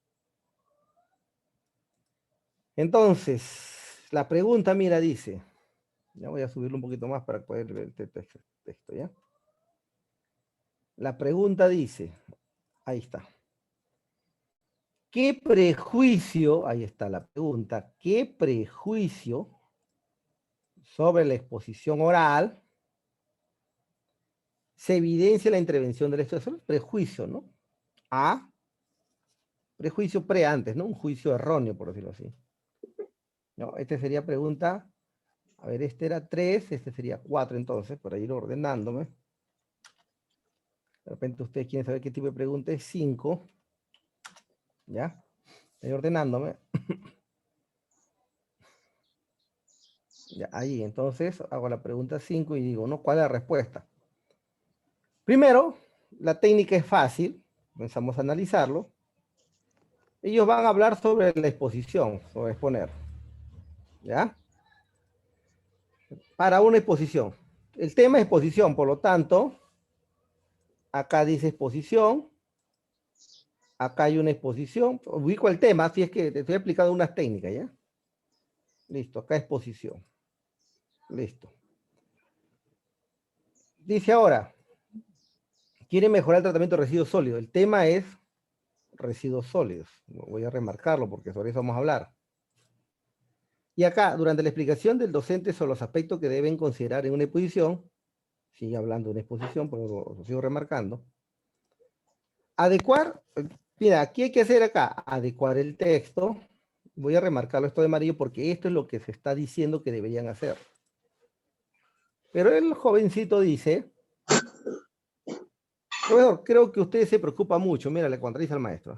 Entonces, la pregunta, mira, dice, ya voy a subirlo un poquito más para poder ver el texto, ¿ya? La pregunta dice, ahí está. ¿Qué prejuicio, ahí está la pregunta, qué prejuicio sobre la exposición oral se evidencia la intervención del estudiante? Prejuicio, ¿no? A, prejuicio antes, ¿no? Un juicio erróneo, por decirlo así. ¿No? Esta sería pregunta, a ver, este era 3, este sería 4 entonces, para ir ordenándome. De repente ustedes quieren saber qué tipo de pregunta es 5. ¿Ya? Estoy ordenándome. Ya, ahí, entonces, hago la pregunta 5 y digo, ¿no? ¿Cuál es la respuesta? Primero, la técnica es fácil, comenzamos a analizarlo. Ellos van a hablar sobre la exposición, sobre exponer. ¿Ya? Para una exposición. El tema es exposición, por lo tanto, acá dice exposición. Acá hay una exposición. Ubico el tema, si es que te estoy explicando unas técnicas, ¿ya? Listo, acá exposición. Listo. Dice ahora, quiere mejorar el tratamiento de residuos sólidos. El tema es residuos sólidos. Voy a remarcarlo porque sobre eso vamos a hablar. Y acá, durante la explicación del docente sobre los aspectos que deben considerar en una exposición, sigue hablando de una exposición, pero lo sigo remarcando. Adecuar, mira, aquí hay que hacer acá, adecuar el texto. Voy a remarcarlo esto de amarillo porque esto es lo que se está diciendo que deberían hacer. Pero el jovencito dice, profesor, creo que usted se preocupa mucho. Mira, le contradice al maestro.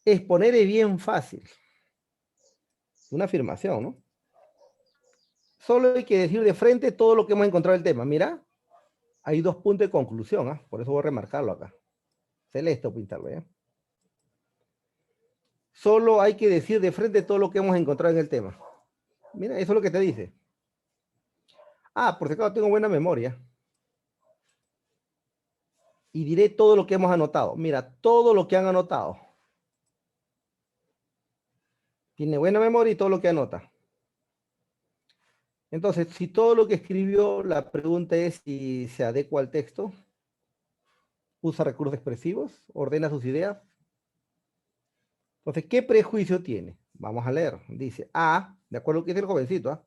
Exponer es bien fácil. Una afirmación, ¿no? Solo hay que decir de frente todo lo que hemos encontrado en el tema. Mira, hay 2 puntos de conclusión, ¿eh? Por eso voy a remarcarlo acá. Celeste o pintarlo, ¿ya? Solo hay que decir de frente todo lo que hemos encontrado en el tema. Mira, eso es lo que te dice. Ah, por si acaso tengo buena memoria. Y diré todo lo que hemos anotado. Mira, todo lo que han anotado. Tiene buena memoria y todo lo que anota. Entonces, si todo lo que escribió, la pregunta es si se adecua al texto, usa recursos expresivos, ordena sus ideas. Entonces, ¿qué prejuicio tiene? Vamos a leer. Dice, A, de acuerdo a lo que dice el jovencito,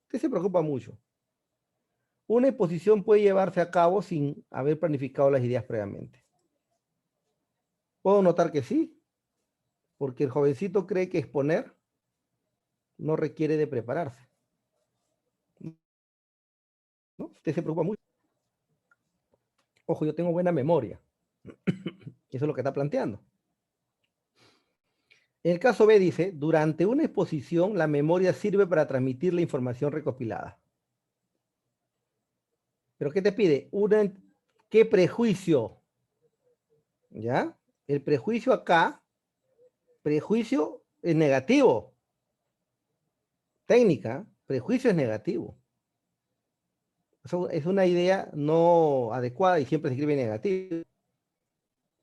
que se preocupa mucho. Una exposición puede llevarse a cabo sin haber planificado las ideas previamente. Puedo notar que sí, porque el jovencito cree que exponer no requiere de prepararse. ¿no? Usted se preocupa mucho. Ojo, yo tengo buena memoria. Eso es lo que está planteando. En el caso B dice, durante una exposición la memoria sirve para transmitir la información recopilada. ¿Pero qué te pide? ¿Qué prejuicio? ¿Ya? El prejuicio acá, prejuicio es negativo. Técnica, prejuicio es negativo. Eso es una idea no adecuada y siempre se escribe negativo.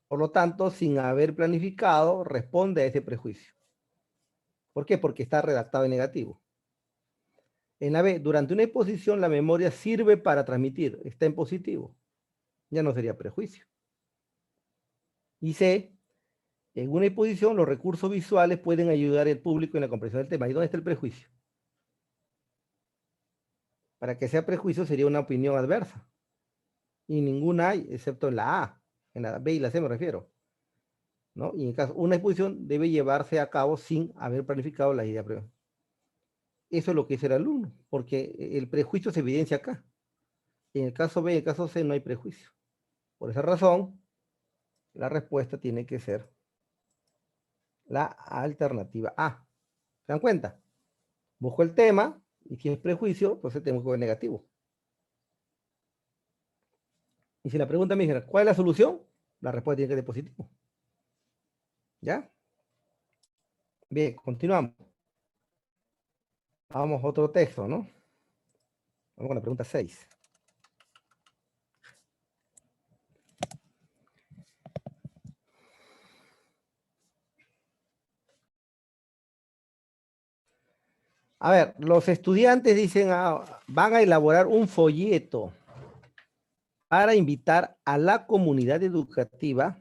Por lo tanto, sin haber planificado, responde a ese prejuicio. ¿Por qué? Porque está redactado en negativo. En la B, durante una exposición la memoria sirve para transmitir, está en positivo. Ya no sería prejuicio. Y C, en una exposición los recursos visuales pueden ayudar al público en la comprensión del tema. ¿Y dónde está el prejuicio? Para que sea prejuicio sería una opinión adversa. Y ninguna hay, excepto en la A. En la B y la C me refiero. ¿No? Y en caso, una exposición debe llevarse a cabo sin haber planificado la idea previa. Eso es lo que dice el alumno, porque el prejuicio se evidencia acá. En el caso B y el caso C no hay prejuicio. Por esa razón, la respuesta tiene que ser la alternativa A. ¿Se dan cuenta? Busco el tema, y si es prejuicio, pues el tema es negativo. Y si la pregunta me dijera, ¿cuál es la solución? La respuesta tiene que ser positivo. ¿Ya? Bien, continuamos. Vamos a otro texto, ¿no? Vamos con la pregunta 6. A ver, los estudiantes dicen, van a elaborar un folleto para invitar a la comunidad educativa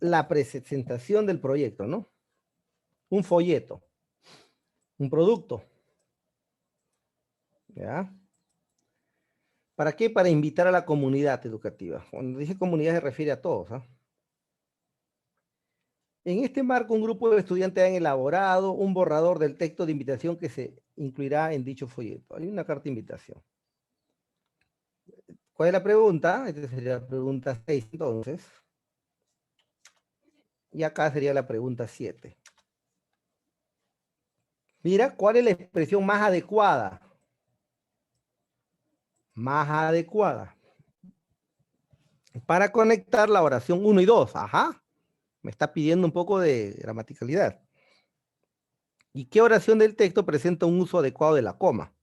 la presentación del proyecto, ¿no? Un folleto, un producto. ¿Ya? ¿Para qué? Para invitar a la comunidad educativa. Cuando dice comunidad se refiere a todos, ¿ah? En este marco, un grupo de estudiantes han elaborado un borrador del texto de invitación que se incluirá en dicho folleto. Hay una carta de invitación. ¿Cuál es la pregunta? Esta sería la pregunta 6, entonces. Y acá sería la pregunta 7. Mira, ¿cuál es la expresión más adecuada? Más adecuada. Para conectar la oración 1 y 2. Ajá. Me está pidiendo un poco de gramaticalidad. ¿Y qué oración del texto presenta un uso adecuado de la coma?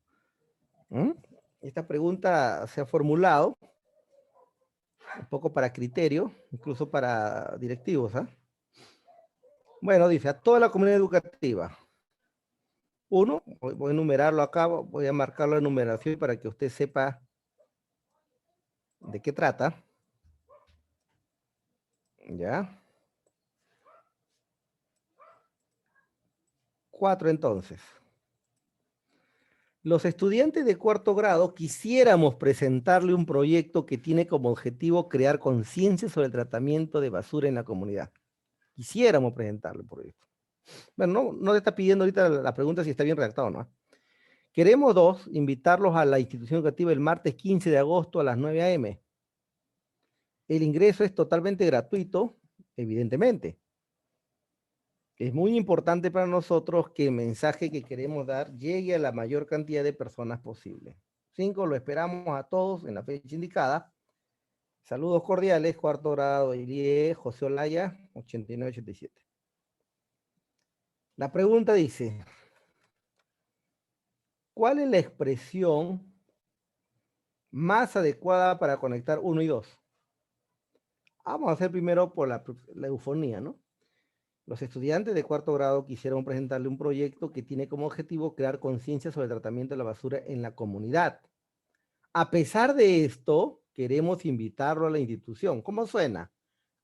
Esta pregunta se ha formulado un poco para criterio, incluso para directivos. Bueno, dice, a toda la comunidad educativa. 1, voy a enumerarlo acá, voy a marcarlo en numeración para que usted sepa de qué trata. ¿Ya? 4 entonces. Los estudiantes de cuarto grado quisiéramos presentarle un proyecto que tiene como objetivo crear conciencia sobre el tratamiento de basura en la comunidad. Quisiéramos presentarle el proyecto. Bueno, no le está pidiendo ahorita la pregunta si está bien redactado o no. Queremos 2, invitarlos a la institución educativa el martes 15 de agosto a las 9 a.m. El ingreso es totalmente gratuito, evidentemente. Es muy importante para nosotros que el mensaje que queremos dar llegue a la mayor cantidad de personas posible. 5, lo esperamos a todos en la fecha indicada. Saludos cordiales, cuarto grado ILIE, José Olaya, 8987. La pregunta dice, ¿cuál es la expresión más adecuada para conectar 1 y 2? Vamos a hacer primero por la eufonía, ¿no? Los estudiantes de cuarto grado quisieron presentarle un proyecto que tiene como objetivo crear conciencia sobre el tratamiento de la basura en la comunidad. A pesar de esto, queremos invitarlo a la institución. ¿Cómo suena?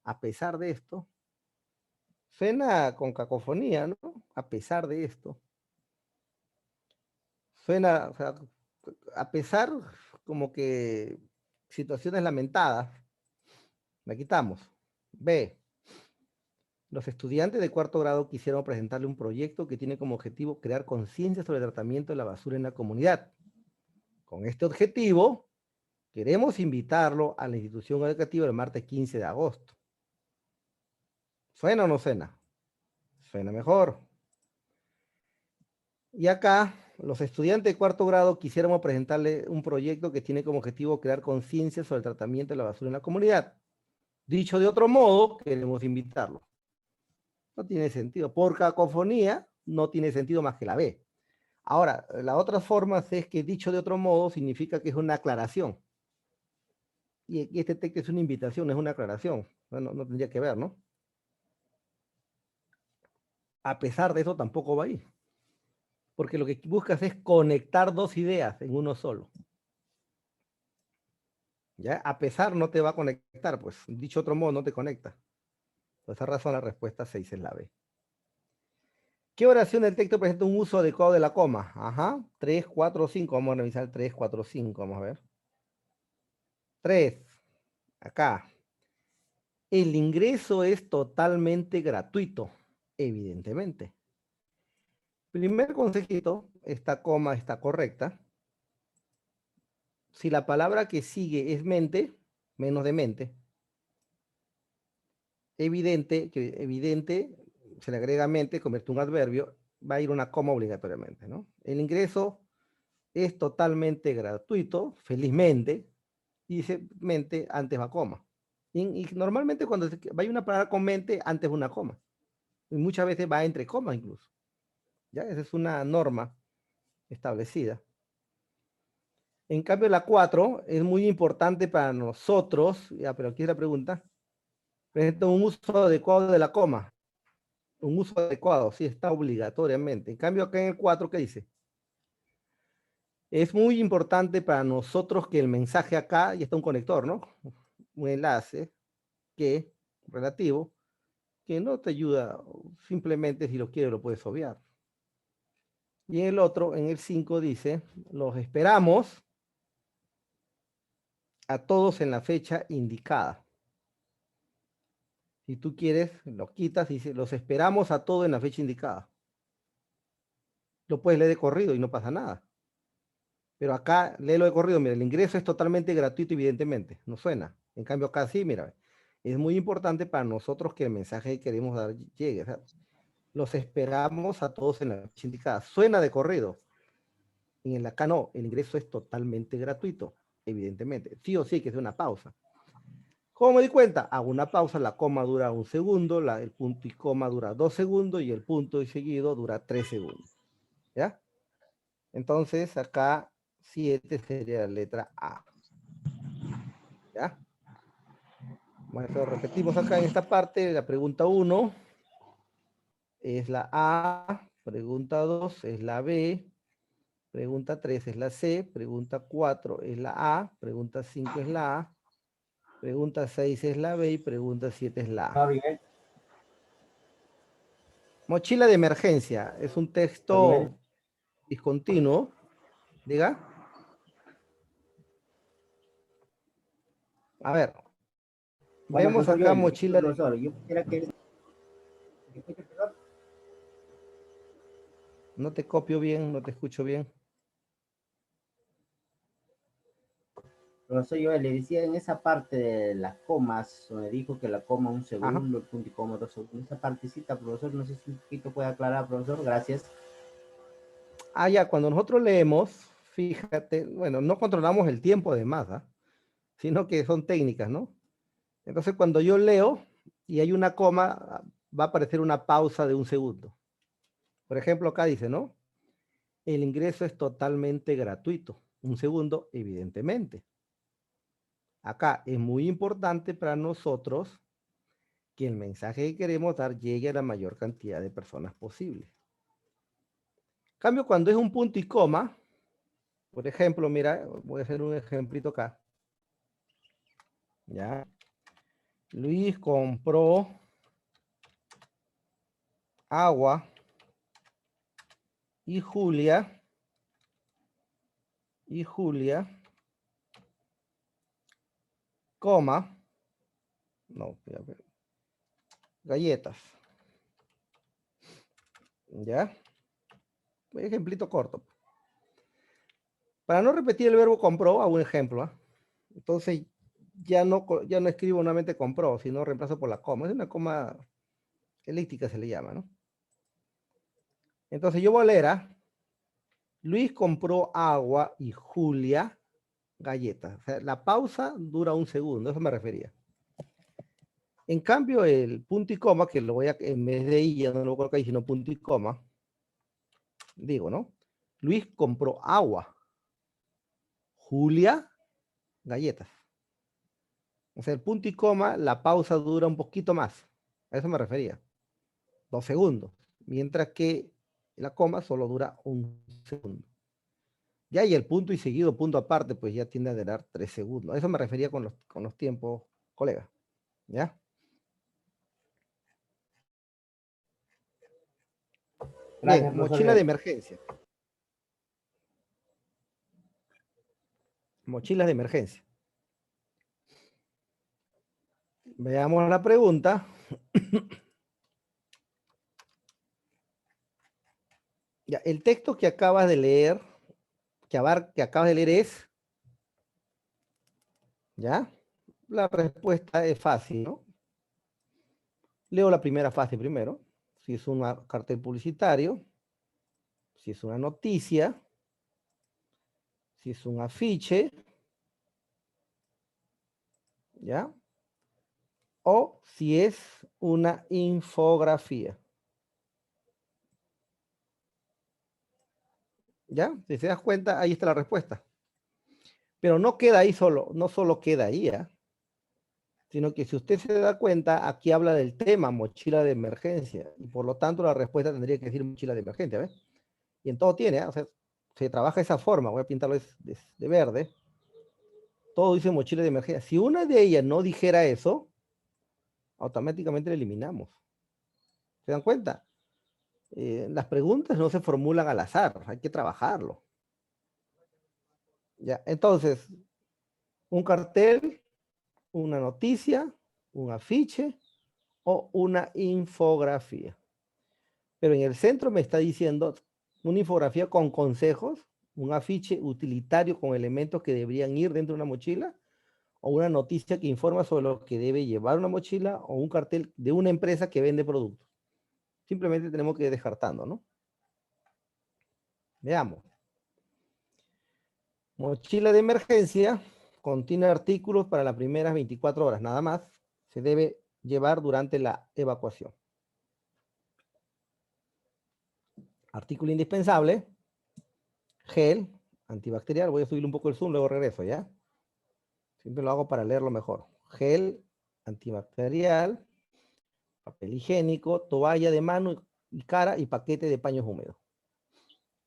A pesar de esto. Suena con cacofonía, ¿no? A pesar de esto. Suena, o sea, a pesar como que situaciones lamentadas. La quitamos. B. Los estudiantes de cuarto grado quisieron presentarle un proyecto que tiene como objetivo crear conciencia sobre el tratamiento de la basura en la comunidad. Con este objetivo, queremos invitarlo a la institución educativa el martes 15 de agosto. ¿Suena o no suena? Suena mejor. Y acá, los estudiantes de cuarto grado quisiéramos presentarle un proyecto que tiene como objetivo crear conciencia sobre el tratamiento de la basura en la comunidad. Dicho de otro modo, queremos invitarlo. No tiene sentido. Por cacofonía, no tiene sentido más que la B. Ahora, la otra forma es que dicho de otro modo significa que es una aclaración. Y este texto es una invitación, es una aclaración. No tendría que ver, ¿no? A pesar de eso, tampoco va ahí. Porque lo que buscas es conectar dos ideas en uno solo. ¿Ya? A pesar no te va a conectar, pues dicho de otro modo no te conecta. Por esa razón la respuesta 6 es la B. ¿Qué oración del texto presenta un uso adecuado de la coma? Ajá, 3, 4, 5. Vamos a revisar 3, 4, 5. Vamos a ver. 3. Acá. El ingreso es totalmente gratuito, evidentemente. Primer consejito, esta coma está correcta. Si la palabra que sigue es mente, menos de mente, evidente, se le agrega mente, convierte un adverbio, va a ir una coma obligatoriamente, ¿no? El ingreso es totalmente gratuito, felizmente, y dice mente, antes va coma. Y normalmente cuando va una palabra con mente, antes va una coma. Y muchas veces va entre comas incluso. ¿Ya? Esa es una norma establecida. En cambio, la 4 es muy importante para nosotros, ya, pero aquí es la pregunta, presenta un uso adecuado de la coma. Un uso adecuado, sí, está obligatoriamente. En cambio, acá en el 4, ¿qué dice? Es muy importante para nosotros que el mensaje acá, ya está un conector, ¿no? Un enlace que, relativo, que no te ayuda, simplemente si lo quieres lo puedes obviar. Y en el otro, en el 5 dice, los esperamos a todos en la fecha indicada. Si tú quieres, lo quitas y dice, los esperamos a todos en la fecha indicada. Lo puedes leer de corrido y no pasa nada. Pero acá, léelo de corrido, mira, el ingreso es totalmente gratuito, evidentemente, no suena. En cambio, acá sí, mira, es muy importante para nosotros que el mensaje que queremos dar llegue. O sea, los esperamos a todos en la fecha indicada. Suena de corrido. En el acá no, el ingreso es totalmente gratuito, evidentemente. Sí o sí que es una pausa. ¿Cómo me di cuenta? Hago una pausa, la coma dura 1 segundo, el punto y coma dura 2 segundos y el punto y seguido dura 3 segundos. ¿Ya? Entonces acá 7 sería la letra A. ¿Ya? Bueno, repetimos acá en esta parte, la pregunta 1 es la A, pregunta 2 es la B, pregunta 3 es la C, pregunta 4 es la A, pregunta 5 es la A, pregunta 6 es la B y pregunta 7 es la A. Mochila de emergencia, es un texto discontinuo, diga. A ver, Bueno, vemos profesor acá Joel, mochila de... profesor, yo quisiera que... No te copio bien, no te escucho bien. Profesor Joel, le decía en esa parte de las comas, donde dijo que la coma 1 segundo, Ajá. el punto y coma 2 segundos, esa partecita, profesor, no sé si un poquito puede aclarar, profesor, gracias. Ah, ya, cuando nosotros leemos, fíjate, bueno, no controlamos el tiempo además, ¿ah? Sino que son técnicas, ¿no? Entonces, cuando yo leo y hay una coma, va a aparecer una pausa de 1 segundo. Por ejemplo, acá dice, ¿no? El ingreso es totalmente gratuito. 1 segundo, evidentemente. Acá es muy importante para nosotros que el mensaje que queremos dar llegue a la mayor cantidad de personas posible. En cambio, cuando es un punto y coma, por ejemplo, mira, voy a hacer un ejemplito acá. ¿Ya? Luis compró agua y Julia coma, no, galletas. ¿Ya? Un ejemplito corto. Para no repetir el verbo compró, hago un ejemplo. ¿Ah? Entonces, ya no escribo nuevamente compró, sino reemplazo por la coma. Es una coma elíptica, se le llama, ¿no? Entonces, yo voy a leer, ¿ah? Luis compró agua y Julia galletas. O sea, la pausa dura 1 segundo, eso me refería. En cambio, el punto y coma, que lo voy a, en vez de I, ya no lo coloco ahí, sino punto y coma, digo, ¿no? Luis compró agua. Julia, galletas. O sea, el punto y coma, la pausa dura un poquito más. A eso me refería. 2 segundos. Mientras que la coma solo dura 1 segundo. Ya, y el punto y seguido, punto aparte, pues ya tiende a durar 3 segundos. A eso me refería con los tiempos, colega. ¿Ya? Gracias, Bien, profesor. mochila de emergencia. Mochilas de emergencia. Veamos la pregunta. Ya, el texto que acabas de leer, que acabas de leer es, ¿ya? La respuesta es fácil, ¿no? Leo la primera fase primero. Si es un cartel publicitario, si es una noticia, si es un afiche, ¿ya? O si es una infografía. ¿Ya? Si se das cuenta, ahí está la respuesta. Pero no queda ahí solo, no solo queda ahí, ¿eh? Sino que si usted se da cuenta, aquí habla del tema mochila de emergencia, y por lo tanto la respuesta tendría que decir mochila de emergencia, ¿ves? Y en todo tiene, ¿eh? O sea, se trabaja de esa forma, voy a pintarlo de verde, todo dice mochila de emergencia. Si una de ellas no dijera eso, automáticamente la eliminamos. ¿Se dan cuenta? Las preguntas no se formulan al azar, hay que trabajarlo. Ya, entonces, un cartel, una noticia, un afiche o una infografía. Pero en el centro me está diciendo una infografía con consejos, un afiche utilitario con elementos que deberían ir dentro de una mochila, o una noticia que informa sobre lo que debe llevar una mochila, o un cartel de una empresa que vende productos. Simplemente tenemos que ir descartando, ¿no? Veamos. Mochila de emergencia contiene artículos para las primeras 24 horas, nada más. Se debe llevar durante la evacuación. Artículo indispensable, gel antibacterial. Voy a subir un poco el zoom, luego regreso, ¿ya? Siempre lo hago para leerlo mejor. Gel antibacterial, papel higiénico, toalla de mano y cara y paquete de paños húmedos.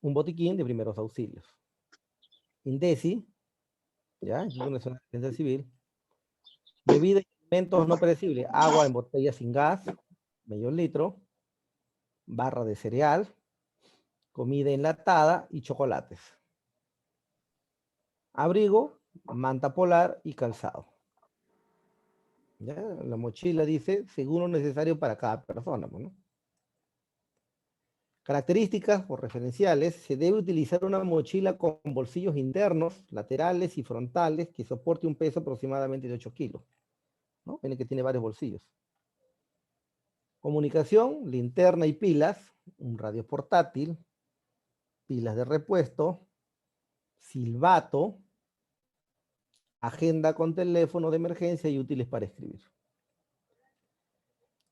Un botiquín de primeros auxilios. Indesi, ¿ya? Instituto Nacional de Defensa Civil. Bebida y alimentos no perecibles. Agua en botella sin gas, medio litro. Barra de cereal. Comida enlatada y chocolates. Abrigo, manta polar y calzado. ¿Ya? La mochila dice, según lo necesario para cada persona, ¿no? Características o referenciales, se debe utilizar una mochila con bolsillos internos, laterales y frontales que soporte un peso aproximadamente de 8 kilos. ¿No? Ven que tiene varios bolsillos. Comunicación, linterna y pilas, un radio portátil, pilas de repuesto, silbato, agenda con teléfono de emergencia y útiles para escribir.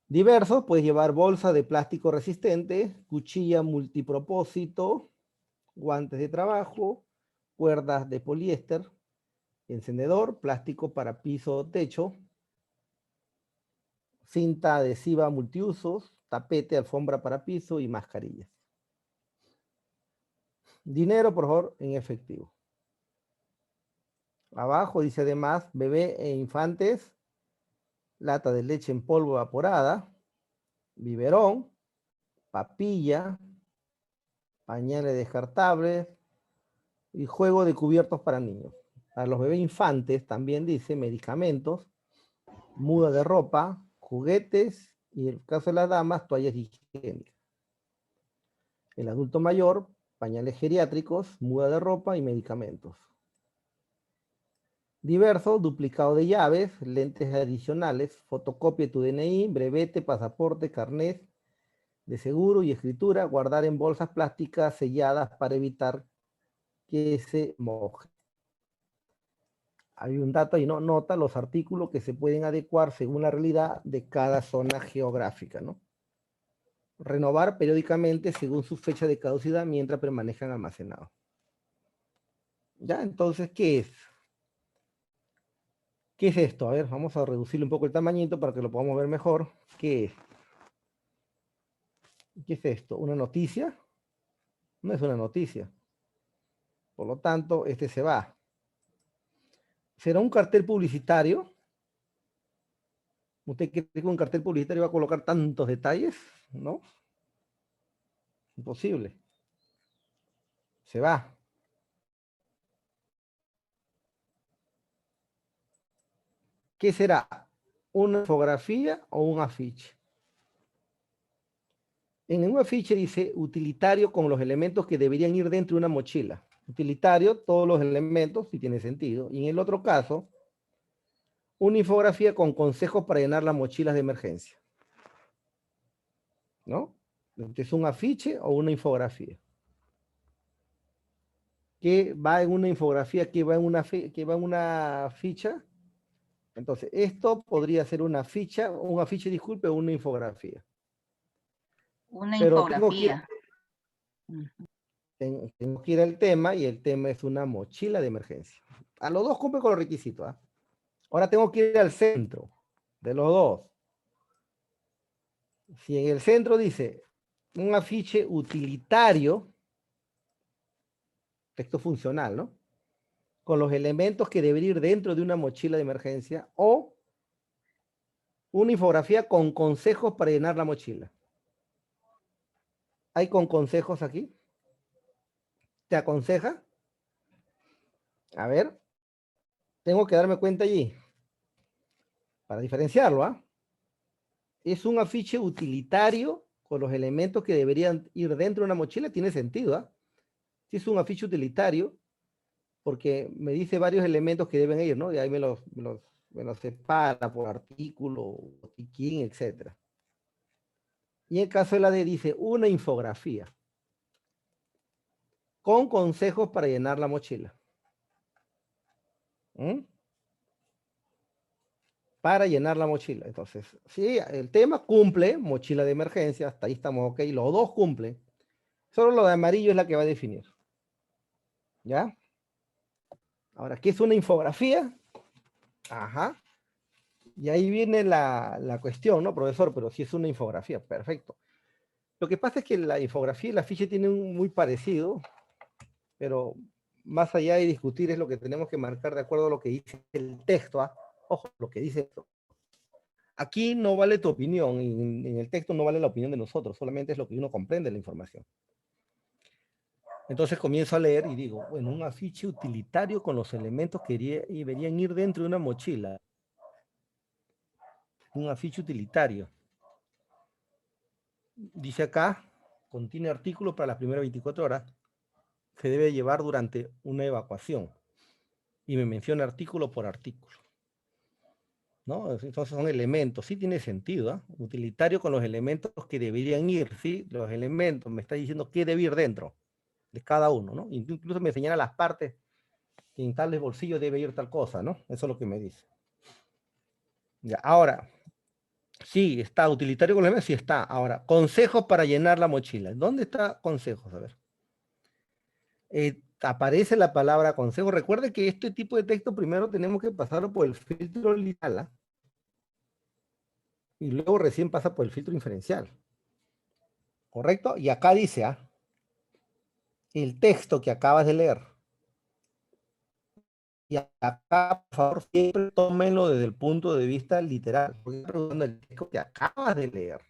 Diversos, puedes llevar bolsa de plástico resistente, cuchilla multipropósito, guantes de trabajo, cuerdas de poliéster, encendedor, plástico para piso o techo, cinta adhesiva multiusos, tapete, alfombra para piso y mascarillas. Dinero, por favor, en efectivo. Abajo dice además, bebé e infantes, lata de leche en polvo evaporada, biberón, papilla, pañales descartables y juego de cubiertos para niños. Para los bebés infantes también dice medicamentos, muda de ropa, juguetes y en el caso de las damas, toallas higiénicas. El adulto mayor, pañales geriátricos, muda de ropa y medicamentos. Diverso, duplicado de llaves, lentes adicionales, fotocopia de tu DNI, brevete, pasaporte, carnet de seguro y escritura, guardar en bolsas plásticas selladas para evitar que se moje. Hay un dato ahí, ¿no? Nota los artículos que se pueden adecuar según la realidad de cada zona geográfica, ¿no? Renovar periódicamente según su fecha de caducidad mientras permanezcan almacenados. ¿Ya? Entonces, ¿qué es? ¿Qué es esto? A ver, vamos a reducirle un poco el tamañito para que lo podamos ver mejor. ¿Qué es? ¿Qué es esto? ¿Una noticia? No es una noticia. Por lo tanto, este se va. ¿Será un cartel publicitario? ¿Usted cree que un cartel publicitario va a colocar tantos detalles? ¿No? Imposible. Se va. ¿Qué será? ¿Una infografía o un afiche? En un afiche dice utilitario con los elementos que deberían ir dentro de una mochila. Utilitario, todos los elementos, si tiene sentido. Y en el otro caso, una infografía con consejos para llenar las mochilas de emergencia. ¿No? ¿Es un afiche o una infografía? ¿Qué va en una infografía? ¿Qué va en una ficha? Entonces, esto podría ser una ficha, un afiche, disculpe, o una infografía. Una Pero tengo que ir, infografía. tengo que ir al tema, y el tema es una mochila de emergencia. A los dos cumple con los requisitos. ¿Ah? Ahora tengo que ir al centro de los dos. Si en el centro dice un afiche utilitario, texto funcional, ¿no? Con los elementos que deberían ir dentro de una mochila de emergencia, o una infografía con consejos para llenar la mochila. ¿Hay con consejos aquí? ¿Te aconseja? A ver, tengo que darme cuenta allí para diferenciarlo. ¿Ah? Es un afiche utilitario con los elementos que deberían ir dentro de una mochila, tiene sentido. ¿Ah? Si es un afiche utilitario, porque me dice varios elementos que deben ir, ¿no? De ahí me los separa por artículo, botiquín, etc. Y en el caso de la D dice una infografía con consejos para llenar la mochila. ¿Mm? Para llenar la mochila. Entonces, sí, el tema cumple, mochila de emergencia, hasta ahí estamos ok, los dos cumplen. Solo lo de amarillo es la que va a definir. ¿Ya? Ahora, ¿qué es una infografía? Ajá. Y ahí viene la cuestión, ¿no, profesor? Pero si es una infografía, perfecto. Lo que pasa es que la infografía y la ficha tienen un muy parecido, pero más allá de discutir es lo que tenemos que marcar de acuerdo a lo que dice el texto. ¿Ah? Ojo, lo que dice esto. Aquí no vale tu opinión, en el texto no vale la opinión de nosotros, solamente es lo que uno comprende de la información. Entonces comienzo a leer y digo, bueno, un afiche utilitario con los elementos que deberían ir dentro de una mochila. Un afiche utilitario. Dice acá, contiene artículos para las primeras 24 horas, se debe llevar durante una evacuación. Y me menciona artículo por artículo. ¿No? Entonces son elementos, sí tiene sentido, ¿eh? Utilitario con los elementos que deberían ir, ¿sí? Los elementos, me está diciendo qué debe ir dentro de cada uno, ¿no? Incluso me señala las partes que en tales bolsillos debe ir tal cosa, ¿no? Eso es lo que me dice. Ya, ahora, sí, está utilitario con los elementos, sí está. Ahora, consejos para llenar la mochila. ¿Dónde está consejos? A ver. Aparece la palabra consejo. Recuerde que este tipo de texto primero tenemos que pasarlo por el filtro literal, ¿eh? Y luego recién pasa por el filtro inferencial. ¿Correcto? Y acá dice, el texto que acabas de leer. Y acá, por favor, siempre tómenlo desde el punto de vista literal. Porque estoy preguntando el texto que acabas de leer.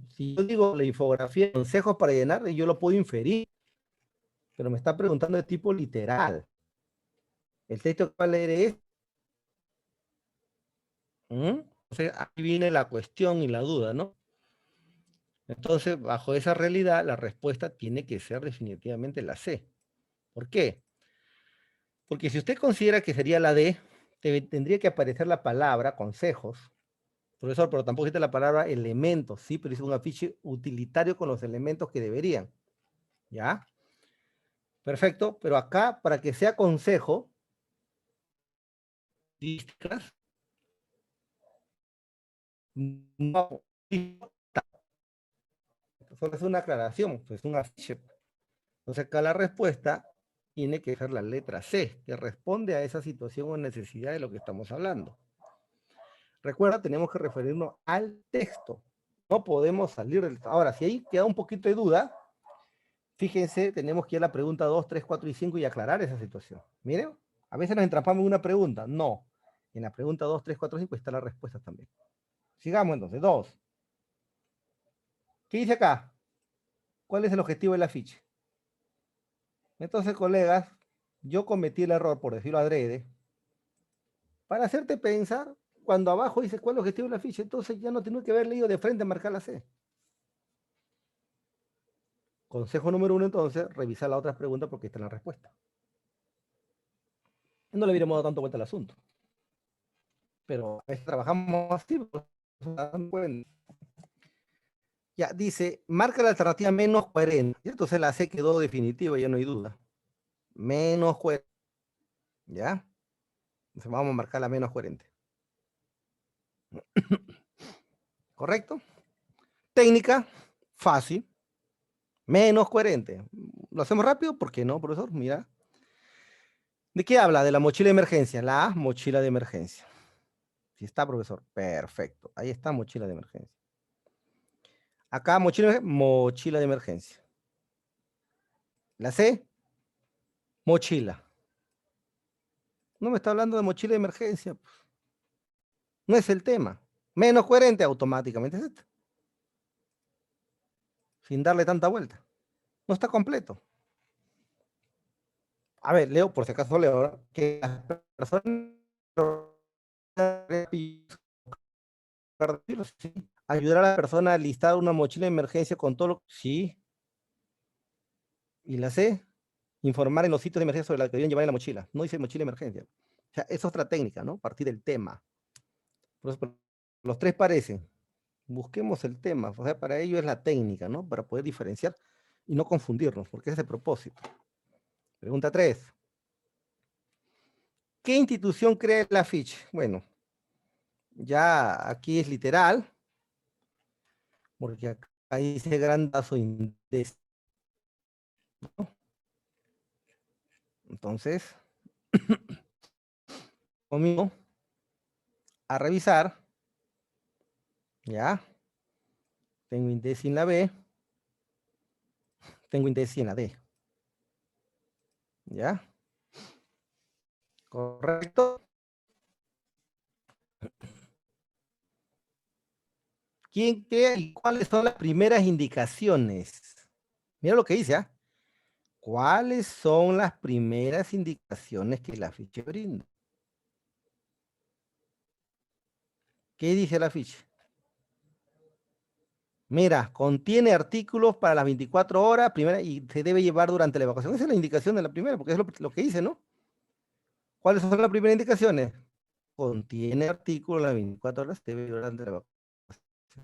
Si yo digo la infografía, consejos para llenar, yo lo puedo inferir. Pero me está preguntando de tipo literal. El texto que va a leer es... Entonces, aquí viene la cuestión y la duda, ¿no? Entonces, bajo esa realidad, la respuesta tiene que ser definitivamente la C. ¿Por qué? Porque si usted considera que sería la D, tendría que aparecer la palabra consejos. Profesor, pero tampoco existe la palabra elementos, sí, pero es un afiche utilitario con los elementos que deberían. ¿Ya? Perfecto, pero acá, para que sea consejo, no, solo es una aclaración, pues un afiche. Entonces acá la respuesta tiene que ser la letra C, que responde a esa situación o necesidad de lo que estamos hablando. Recuerda, tenemos que referirnos al texto. No podemos salir del... Ahora, si ahí queda un poquito de duda, fíjense, tenemos que ir a la pregunta 2, 3, 4 y 5 y aclarar esa situación. Miren, a veces nos entrampamos en una pregunta. No. En la pregunta 2, 3, 4, 5 está la respuesta también. Sigamos entonces. 2. ¿Qué dice acá? ¿Cuál es el objetivo del afiche? Entonces, colegas, yo cometí el error, por decirlo adrede, para hacerte pensar, cuando abajo dice cuál es el objetivo del afiche, entonces ya no tengo que haber leído de frente a marcar la C. Consejo número 1, entonces, revisar las otras preguntas porque está en la respuesta. No le hubiéramos dado tanto vuelta al asunto. Pero a veces trabajamos así, pues, ya, dice, marca la alternativa menos 40. Entonces la C quedó definitiva, ya no hay duda. Menos 40. ¿Ya? Entonces vamos a marcar la menos 40. ¿Correcto? Técnica, fácil. Menos 40. ¿Lo hacemos rápido? ¿Por qué no, profesor? Mira. ¿De qué habla? De la mochila de emergencia. La mochila de emergencia. Si está, profesor. Perfecto. Ahí está mochila de emergencia. Acá mochila de emergencia. La C, mochila. No me está hablando de mochila de emergencia. No es el tema. Menos coherente automáticamente es esto. Sin darle tanta vuelta. No está completo. A ver, leo, por si acaso leo, que las personas ayudar a la persona a listar una mochila de emergencia con todo lo... Sí. Y la C, informar en los sitios de emergencia sobre la que deben llevar en la mochila. No dice mochila de emergencia. O sea, es otra técnica, ¿no? Partir del tema. Por eso, los tres parecen. Busquemos el tema. O sea, para ello es la técnica, ¿no? Para poder diferenciar y no confundirnos, porque ese es el propósito. Pregunta 3. ¿Qué institución crea el afiche? Bueno, ya aquí es literal, porque acá dice grandazo INDECI. Entonces, conmigo a revisar, ya, tengo INDECI en la B, tengo INDECI en la D, ya, correcto. ¿Quién crea y cuáles son las primeras indicaciones? Mira lo que dice, ¿ah? ¿Cuáles son las primeras indicaciones que el afiche brinda? ¿Qué dice el afiche? Mira, contiene artículos para las 24 horas, primera, y se debe llevar durante la evacuación. Esa es la indicación de la primera, porque es lo que dice, ¿no? ¿Cuáles son las primeras indicaciones? Contiene artículos las 24 horas, se debe llevar durante la evacuación.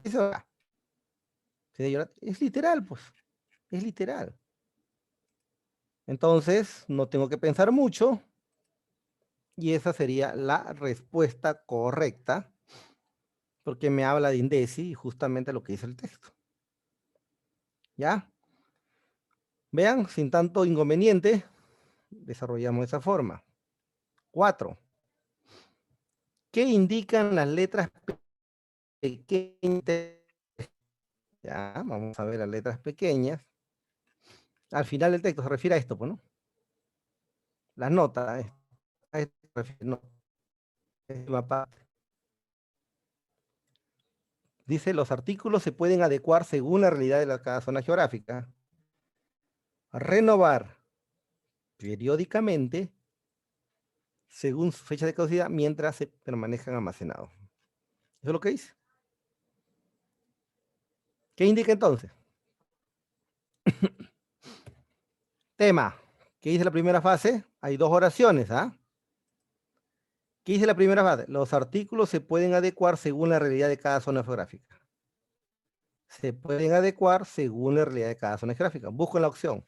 Eso se debe llevar, es literal, pues. Es literal. Entonces, no tengo que pensar mucho. Y esa sería la respuesta correcta, porque me habla de INDECI y justamente lo que dice el texto. ¿Ya? Vean, sin tanto inconveniente, desarrollamos esa forma. 4. ¿Qué indican las letras pequeñas? Ya, vamos a ver las letras pequeñas. Al final del texto se refiere a esto, pues, ¿no? Las notas, a esto se refiere, no. Dice, los artículos se pueden adecuar según la realidad de cada zona geográfica. Renovar periódicamente según su fecha de caducidad mientras se permanezcan almacenados. Eso es lo que dice. ¿Qué indica entonces? Tema. ¿Qué dice la primera fase? Hay dos oraciones, ¿ah? ¿Qué dice la primera fase? Los artículos se pueden adecuar según la realidad de cada zona geográfica. Se pueden adecuar según la realidad de cada zona geográfica. Busco la opción.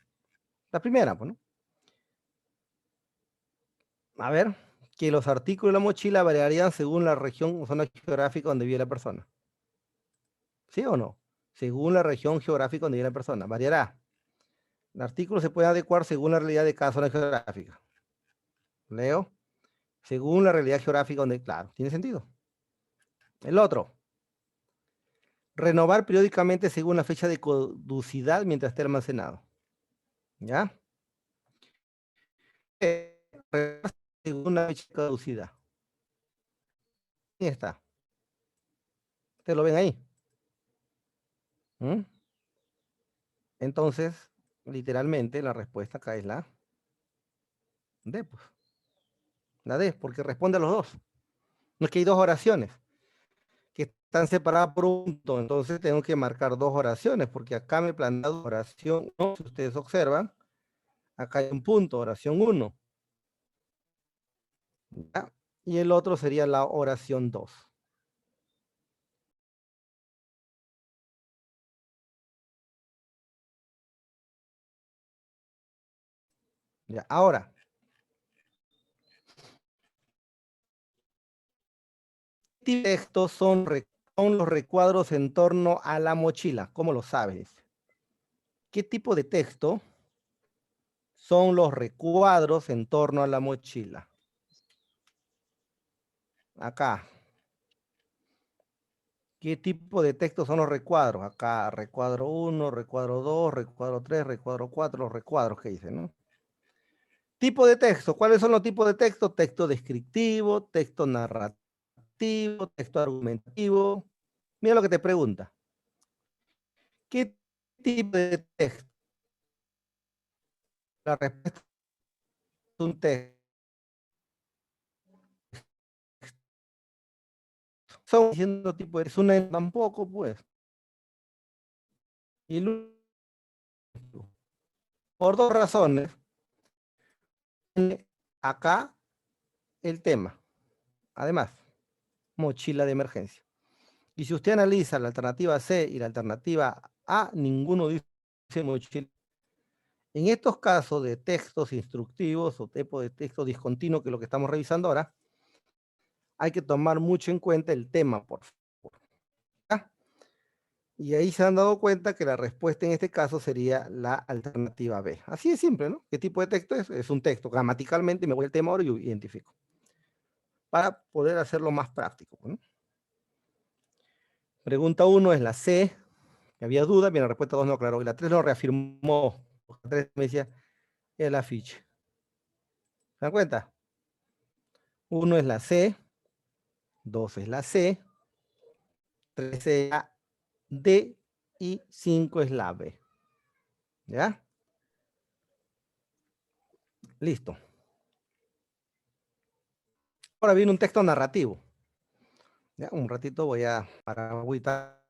La primera, pues, ¿no? A ver, que los artículos de la mochila variarían según la región o zona geográfica donde vive la persona. ¿Sí o no? Según la región geográfica donde vive la persona. Variará. El artículo se puede adecuar según la realidad de cada zona geográfica. Leo. Según la realidad geográfica donde... Claro, tiene sentido. El otro. Renovar periódicamente según la fecha de caducidad mientras esté almacenado. ¿Ya? Según la fecha de caducidad. Ahí está. ¿Ustedes lo ven ahí? ¿Mm? Entonces, literalmente, la respuesta acá es la D, pues. La D, porque responde a los dos. No es que hay dos oraciones que están separadas por un punto, entonces tengo que marcar dos oraciones, porque acá me he planteado oración 1, si ustedes observan, acá hay un punto, oración 1. ¿Ya? Y el otro sería la oración 2. ¿Ya? Ahora, ¿qué textos son los recuadros en torno a la mochila? ¿Cómo lo sabes? ¿Qué tipo de texto son los recuadros en torno a la mochila? Acá. ¿Qué tipo de texto son los recuadros? Acá, recuadro 1, recuadro 2, recuadro 3, recuadro 4, los recuadros que dicen, ¿no? Tipo de texto. ¿Cuáles son los tipos de texto? Texto descriptivo, texto narrativo, texto argumentativo. Mira lo que te pregunta. ¿Qué tipo de texto? La respuesta es un texto. Son diciendo tipo, es una tampoco, pues. Y por dos razones. Acá el tema. Además, mochila de emergencia. Y si usted analiza la alternativa C y la alternativa A, ninguno dice mochila. En estos casos de textos instructivos o tipo de texto discontinuo, que es lo que estamos revisando ahora, hay que tomar mucho en cuenta el tema, por favor. ¿Ah? Y ahí se han dado cuenta que la respuesta en este caso sería la alternativa B. Así de simple, ¿no? ¿Qué tipo de texto es? Es un texto. Gramaticalmente me voy al tema ahora y yo identifico. Para poder hacerlo más práctico, ¿no? Pregunta 1 es la C. Había duda, bien, la respuesta 2 no aclaró. Y la 3 lo reafirmó. La 3 me decía, el afiche. ¿Se dan cuenta? 1 es la C. 2 es la C. 3 es la D. Y 5 es la B. ¿Ya? Listo. Ahora viene un texto narrativo. ¿Ya? Un ratito voy a parar agüita.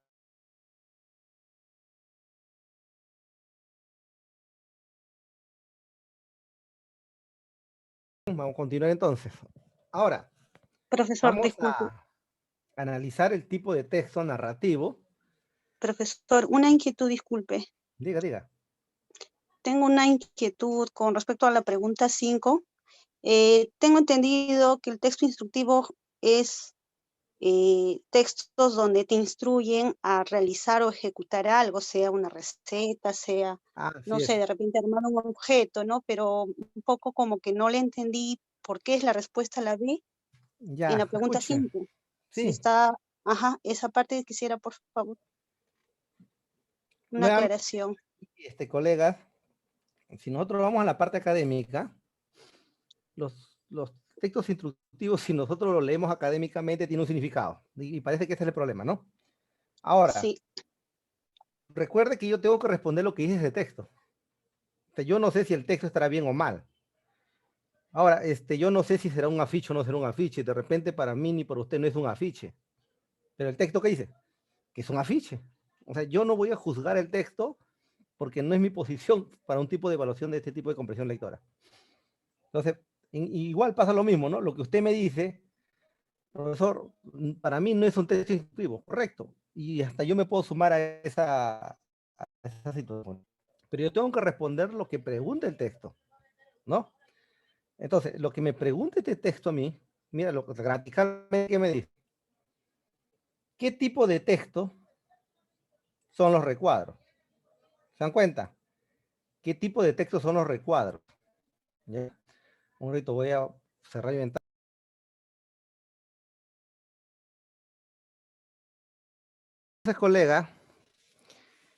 Vamos a continuar entonces. Ahora, Profesor, vamos disculpe. a analizar el tipo de texto narrativo. Profesor, una inquietud, disculpe. Diga, diga. Tengo una inquietud con respecto a la pregunta 5. Tengo entendido que el texto instructivo es textos donde te instruyen a realizar o ejecutar algo, sea una receta, sea, no Así sé, es. de repente armar un objeto, ¿no? Pero un poco como que no le entendí por qué es la respuesta a la B en la Ya, pregunta escuche. 5. Si Sí, está, esa parte quisiera, por favor, una nuevamente, aclaración. colegas, si nosotros vamos a la parte académica, los textos instructivos, si nosotros los leemos académicamente, tienen un significado. Y parece que ese es el problema, ¿no? Ahora, Sí, recuerde que yo tengo que responder lo que dice ese texto. Yo no sé si el texto estará bien o mal. Ahora, yo no sé si será un afiche o no será un afiche. De repente, para mí ni para usted no es un afiche. Pero el texto, ¿qué dice? Que es un afiche. O sea, yo no voy a juzgar el texto porque no es mi posición para un tipo de evaluación de este tipo de comprensión lectora. Entonces, igual pasa lo mismo, ¿no? Lo que usted me dice, profesor, para mí no es un texto instructivo, correcto. Y hasta yo me puedo sumar a esa situación. Pero yo tengo que responder lo que pregunta el texto, ¿no? Entonces, lo que me pregunta este texto a mí, mira, lo gramaticalmente que me dice, ¿qué tipo de texto son los recuadros? ¿Se dan cuenta? ¿Qué tipo de texto son los recuadros? ¿Ya? Un momento, voy a cerrar mi ventana. Entonces, colega,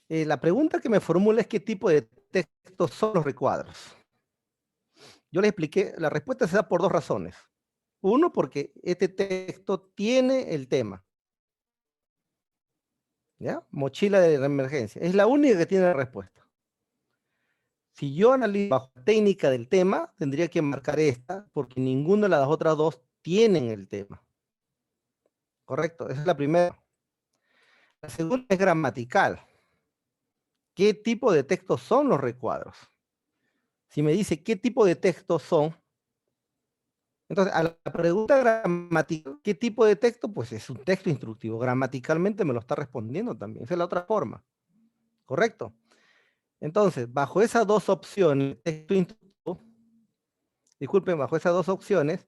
la pregunta que me formula es ¿qué tipo de textos son los recuadros? Yo le expliqué, la respuesta se da por dos razones. Uno, porque este texto tiene el tema. ¿Ya? Mochila de emergencia. Es la única que tiene la respuesta. Si yo analizo bajo la técnica del tema, tendría que marcar esta, porque ninguna de las otras dos tienen el tema. ¿Correcto? Esa es la primera. La segunda es gramatical. ¿Qué tipo de textos son los recuadros? Si me dice qué tipo de textos son, entonces a la pregunta gramatical, ¿qué tipo de texto? Pues es un texto instructivo. Gramaticalmente me lo está respondiendo también. Esa es la otra forma. ¿Correcto? Entonces, bajo esas dos opciones, texto instructivo, disculpen, bajo esas dos opciones,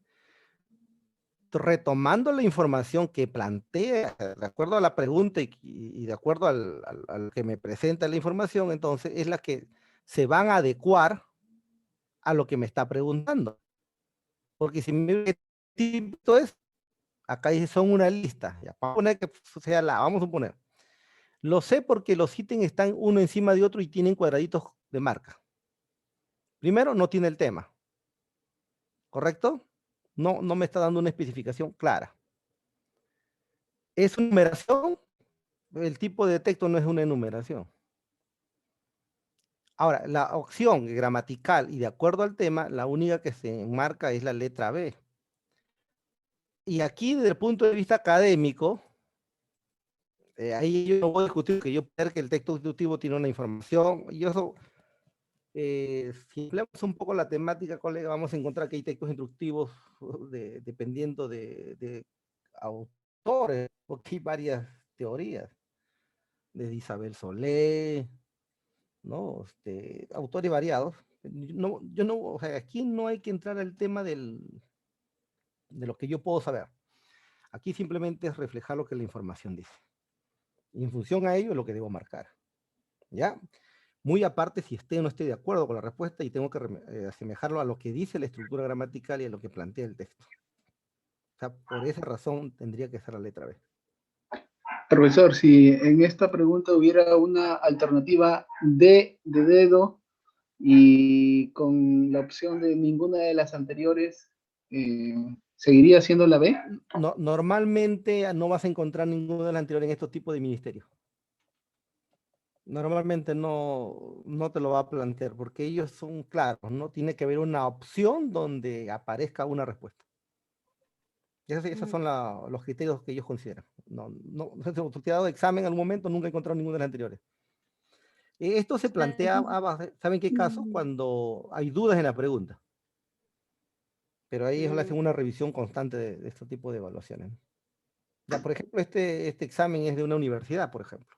retomando la información que plantea, de acuerdo a la pregunta y de acuerdo al que me presenta la información, entonces es la que se van a adecuar a lo que me está preguntando. Porque si me tipo es, acá dice son una lista, ya, vamos a poner que sea vamos a suponer. Lo sé porque los ítems están uno encima de otro y tienen cuadraditos de marca. Primero, no tiene el tema. ¿Correcto? No me está dando una especificación clara. ¿Es una numeración? El tipo de texto no es una enumeración. Ahora, la opción gramatical y de acuerdo al tema, la única que se enmarca es la letra B. Y aquí, desde el punto de vista académico, ahí yo no voy a discutir que yo creo que el texto instructivo tiene una información, y eso, si empleamos un poco la temática, colega, vamos a encontrar que hay textos instructivos dependiendo de autores, porque hay varias teorías, desde Isabel Solé, ¿no? Autores variados. Yo no, o sea, aquí no hay que entrar al tema de lo que yo puedo saber. Aquí simplemente es reflejar lo que la información dice. Y en función a ello es lo que debo marcar. ¿Ya? Muy aparte si esté o no esté de acuerdo con la respuesta y tengo que asemejarlo a lo que dice la estructura gramatical y a lo que plantea el texto. O sea, por esa razón tendría que ser la letra B. Profesor, si en esta pregunta hubiera una alternativa D de dedo y con la opción de ninguna de las anteriores, ¿seguiría siendo la B? No, normalmente no vas a encontrar ninguna de las anteriores en estos tipos de ministerios. Normalmente no te lo va a plantear porque ellos son claros, ¿no? Tiene que haber una opción donde aparezca una respuesta. Esos son los criterios que ellos consideran. No se ha dado examen en algún momento, nunca he encontrado ninguna de las anteriores. Esto se plantea, ¿saben qué caso? Cuando hay dudas en la pregunta. Pero ahí ellos le hacen una revisión constante de este tipo de evaluaciones. Ya, por ejemplo, este examen es de una universidad, por ejemplo,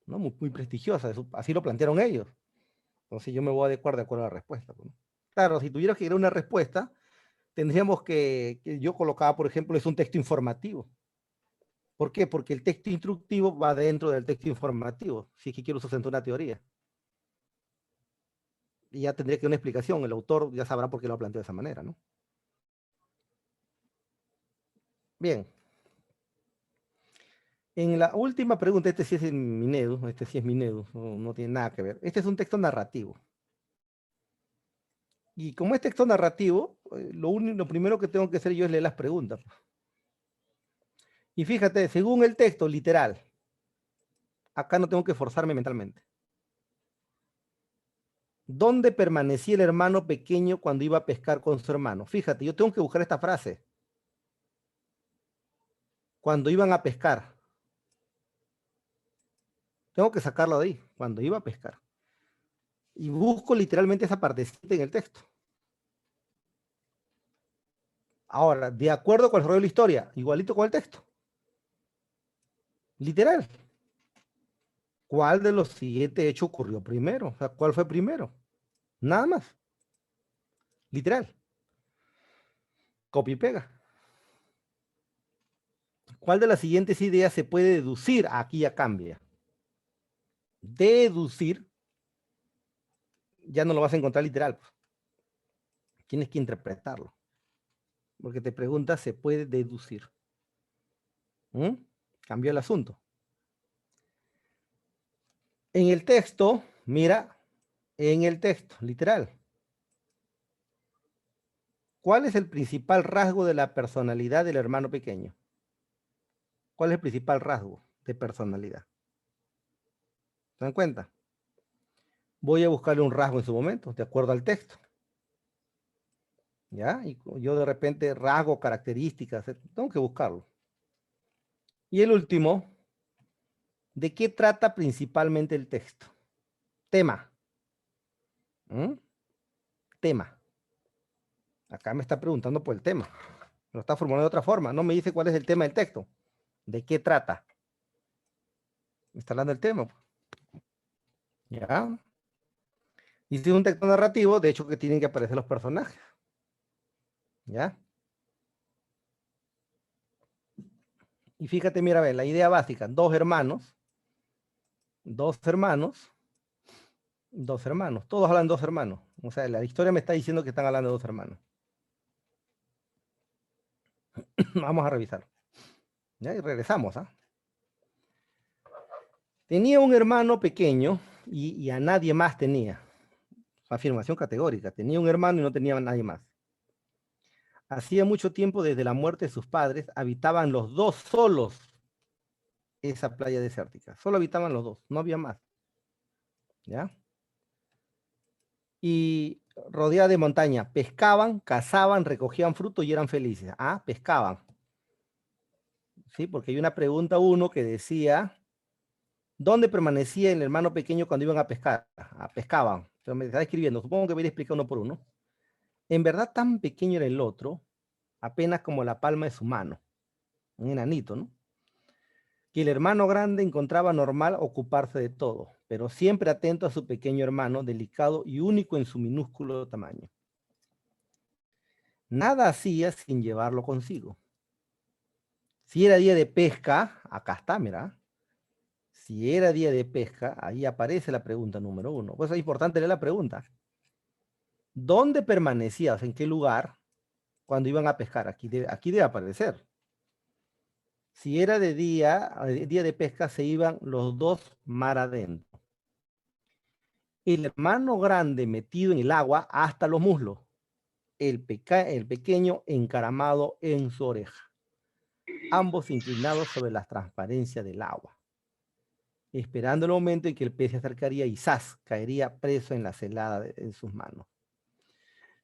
¿no? Muy prestigiosa, así lo plantearon ellos. Entonces yo me voy a adecuar de acuerdo a la respuesta, ¿no? Claro, si tuviera que ir a una respuesta, tendríamos que yo colocaba, por ejemplo, es un texto informativo. ¿Por qué? Porque el texto instructivo va dentro del texto informativo, si es que quiero sustentar una teoría. Y ya tendría que dar una explicación, el autor ya sabrá por qué lo planteó de esa manera, ¿no? Bien. En la última pregunta, este sí es Minedu, no tiene nada que ver. Este es un texto narrativo. Y como es texto narrativo, lo primero que tengo que hacer yo es leer las preguntas. Y fíjate, según el texto literal, acá no tengo que forzarme mentalmente. ¿Dónde permanecía el hermano pequeño cuando iba a pescar con su hermano? Fíjate, yo tengo que buscar esta frase. Cuando iban a pescar. Tengo que sacarlo de ahí, cuando iba a pescar. Y busco literalmente esa partecita en el texto. Ahora, de acuerdo con el desarrollo de la historia, igualito con el texto. Literal. ¿Cuál de los siguientes hechos ocurrió primero? O sea, ¿cuál fue primero? Nada más. Literal. Copia y pega. ¿Cuál de las siguientes ideas se puede deducir? Aquí ya cambia. Deducir, ya no lo vas a encontrar literal. Tienes que interpretarlo. Porque te pregunta, ¿se puede deducir? Cambió el asunto. En el texto, mira, en el texto, literal. ¿Cuál es el principal rasgo de la personalidad del hermano pequeño? ¿Cuál es el principal rasgo de personalidad? ¿Se dan cuenta? Voy a buscarle un rasgo en su momento, de acuerdo al texto. ¿Ya? Y yo de repente rasgo, características, tengo que buscarlo. Y el último, ¿de qué trata principalmente el texto? Tema. Tema. Acá me está preguntando por el tema. Lo está formulando de otra forma. No me dice cuál es el tema del texto. ¿De qué trata? Me está hablando del tema. ¿Ya? Y si es un texto narrativo, de hecho que tienen que aparecer los personajes. ¿Ya? Y fíjate, mira, a ver, la idea básica. Dos hermanos. Todos hablan de dos hermanos. O sea, la historia me está diciendo que están hablando de dos hermanos. Vamos a revisar. ¿Ya? Y regresamos, ¿ah? Tenía un hermano pequeño y a nadie más tenía. Afirmación categórica. Tenía un hermano y no tenía a nadie más. Hacía mucho tiempo desde la muerte de sus padres, habitaban los dos solos esa playa desértica. Solo habitaban los dos, no había más. ¿Ya? Y rodeada de montaña, pescaban, cazaban, recogían frutos y eran felices. Ah, pescaban. Sí, porque hay una pregunta uno que decía, ¿dónde permanecía el hermano pequeño cuando iban a pescar? Ah, pescaban. Pero me está escribiendo, supongo que voy a explicar uno por uno. En verdad tan pequeño era el otro, apenas como la palma de su mano. Un enanito, ¿no? Que el hermano grande encontraba normal ocuparse de todo, pero siempre atento a su pequeño hermano, delicado y único en su minúsculo tamaño. Nada hacía sin llevarlo consigo. Si era día de pesca, acá está, mira. Si era día de pesca, ahí aparece la pregunta número 1. Pues es importante leer la pregunta. ¿Dónde permanecías? ¿En qué lugar? Cuando iban a pescar. Aquí debe aparecer. Si era de día de pesca, se iban los dos mar adentro. El hermano grande metido en el agua hasta los muslos. El pequeño encaramado en su oreja. Ambos inclinados sobre la transparencia del agua. Esperando el momento en que el pez se acercaría y ¡zas! Caería preso en la celada en sus manos.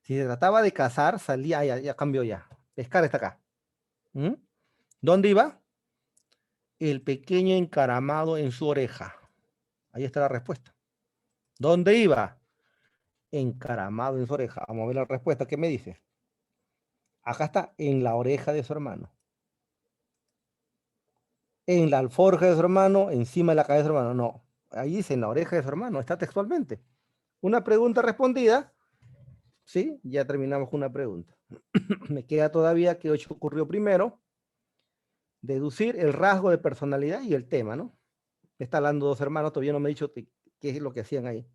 Si se trataba de cazar, salía, ya cambió ya. Pescar está acá. ¿Dónde iba? El pequeño encaramado en su oreja. Ahí está la respuesta. ¿Dónde iba? Encaramado en su oreja. Vamos a ver la respuesta. ¿Qué me dice? Acá está, en la oreja de su hermano. En la alforja de su hermano, encima de la cabeza de su hermano. No, ahí dice en la oreja de su hermano, está textualmente. Una pregunta respondida. Sí, ya terminamos con una pregunta. Me queda todavía qué hecho ocurrió primero. Deducir el rasgo de personalidad y el tema, ¿no? Está hablando dos hermanos, todavía no me he dicho qué es lo que hacían ahí.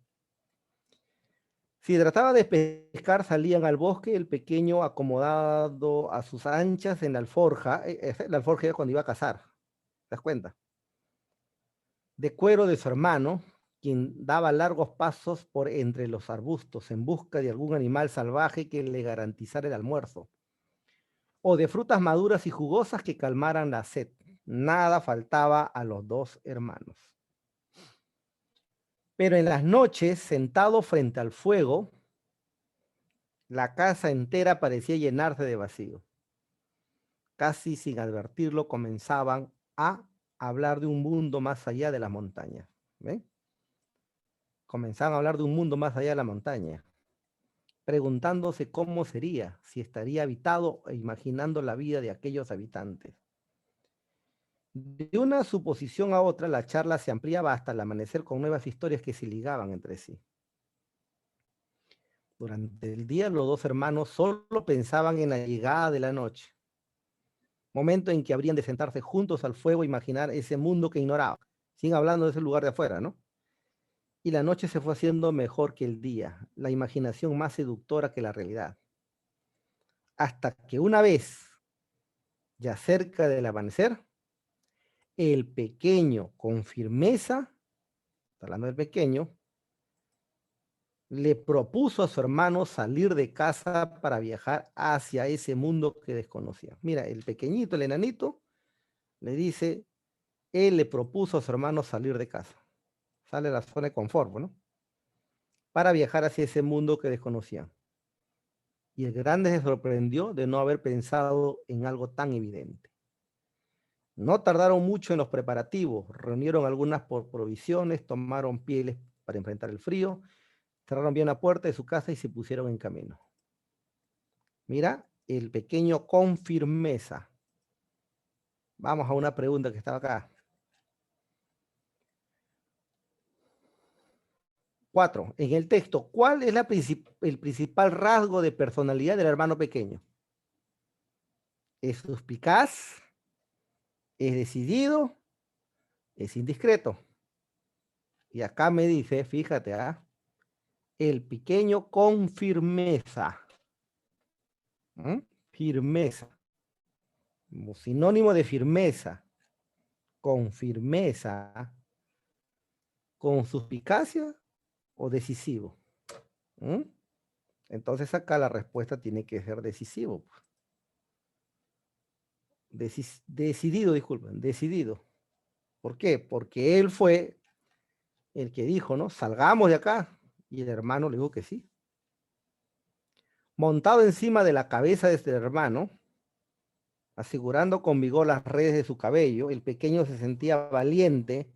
Si trataba de pescar, salían al bosque, el pequeño acomodado a sus anchas en la alforja. La alforja era cuando iba a cazar. ¿Te das cuenta? De cuero de su hermano, quien daba largos pasos por entre los arbustos en busca de algún animal salvaje que le garantizara el almuerzo. O de frutas maduras y jugosas que calmaran la sed. Nada faltaba a los dos hermanos. Pero en las noches, sentado frente al fuego, la casa entera parecía llenarse de vacío. Casi sin advertirlo, comenzaban a hablar de un mundo más allá de las montañas. ¿Ven? Comenzaban a hablar de un mundo más allá de la montaña, preguntándose cómo sería, si estaría habitado e imaginando la vida de aquellos habitantes. De una suposición a otra, la charla se ampliaba hasta el amanecer con nuevas historias que se ligaban entre sí. Durante el día, los dos hermanos solo pensaban en la llegada de la noche, momento en que habrían de sentarse juntos al fuego e imaginar ese mundo que ignoraban, sin hablando de ese lugar de afuera, ¿no? Y la noche se fue haciendo mejor que el día, la imaginación más seductora que la realidad. Hasta que una vez, ya cerca del amanecer, el pequeño, con firmeza, hablando del pequeño, le propuso a su hermano salir de casa para viajar hacia ese mundo que desconocía. Mira, el pequeñito, el enanito, le dice, él le propuso a su hermano salir de casa. Sale de la zona de confort, ¿no? Para viajar hacia ese mundo que desconocía. Y el grande se sorprendió de no haber pensado en algo tan evidente. No tardaron mucho en los preparativos, reunieron algunas provisiones, tomaron pieles para enfrentar el frío, cerraron bien la puerta de su casa y se pusieron en camino. Mira, el pequeño con firmeza. Vamos a una pregunta que estaba acá. 4. En el texto, ¿cuál es el principal rasgo de personalidad del hermano pequeño? ¿Es suspicaz? ¿Es decidido? ¿Es indiscreto? Y acá me dice, fíjate, el pequeño con firmeza. Firmeza. Como sinónimo de firmeza. Con firmeza. Con suspicacia o decisivo. Entonces acá la respuesta tiene que ser decisivo. Decidido, disculpen, decidido. ¿Por qué? Porque él fue el que dijo, ¿no? Salgamos de acá. Y el hermano le dijo que sí. Montado encima de la cabeza de este hermano, asegurando con vigor las redes de su cabello, el pequeño se sentía valiente,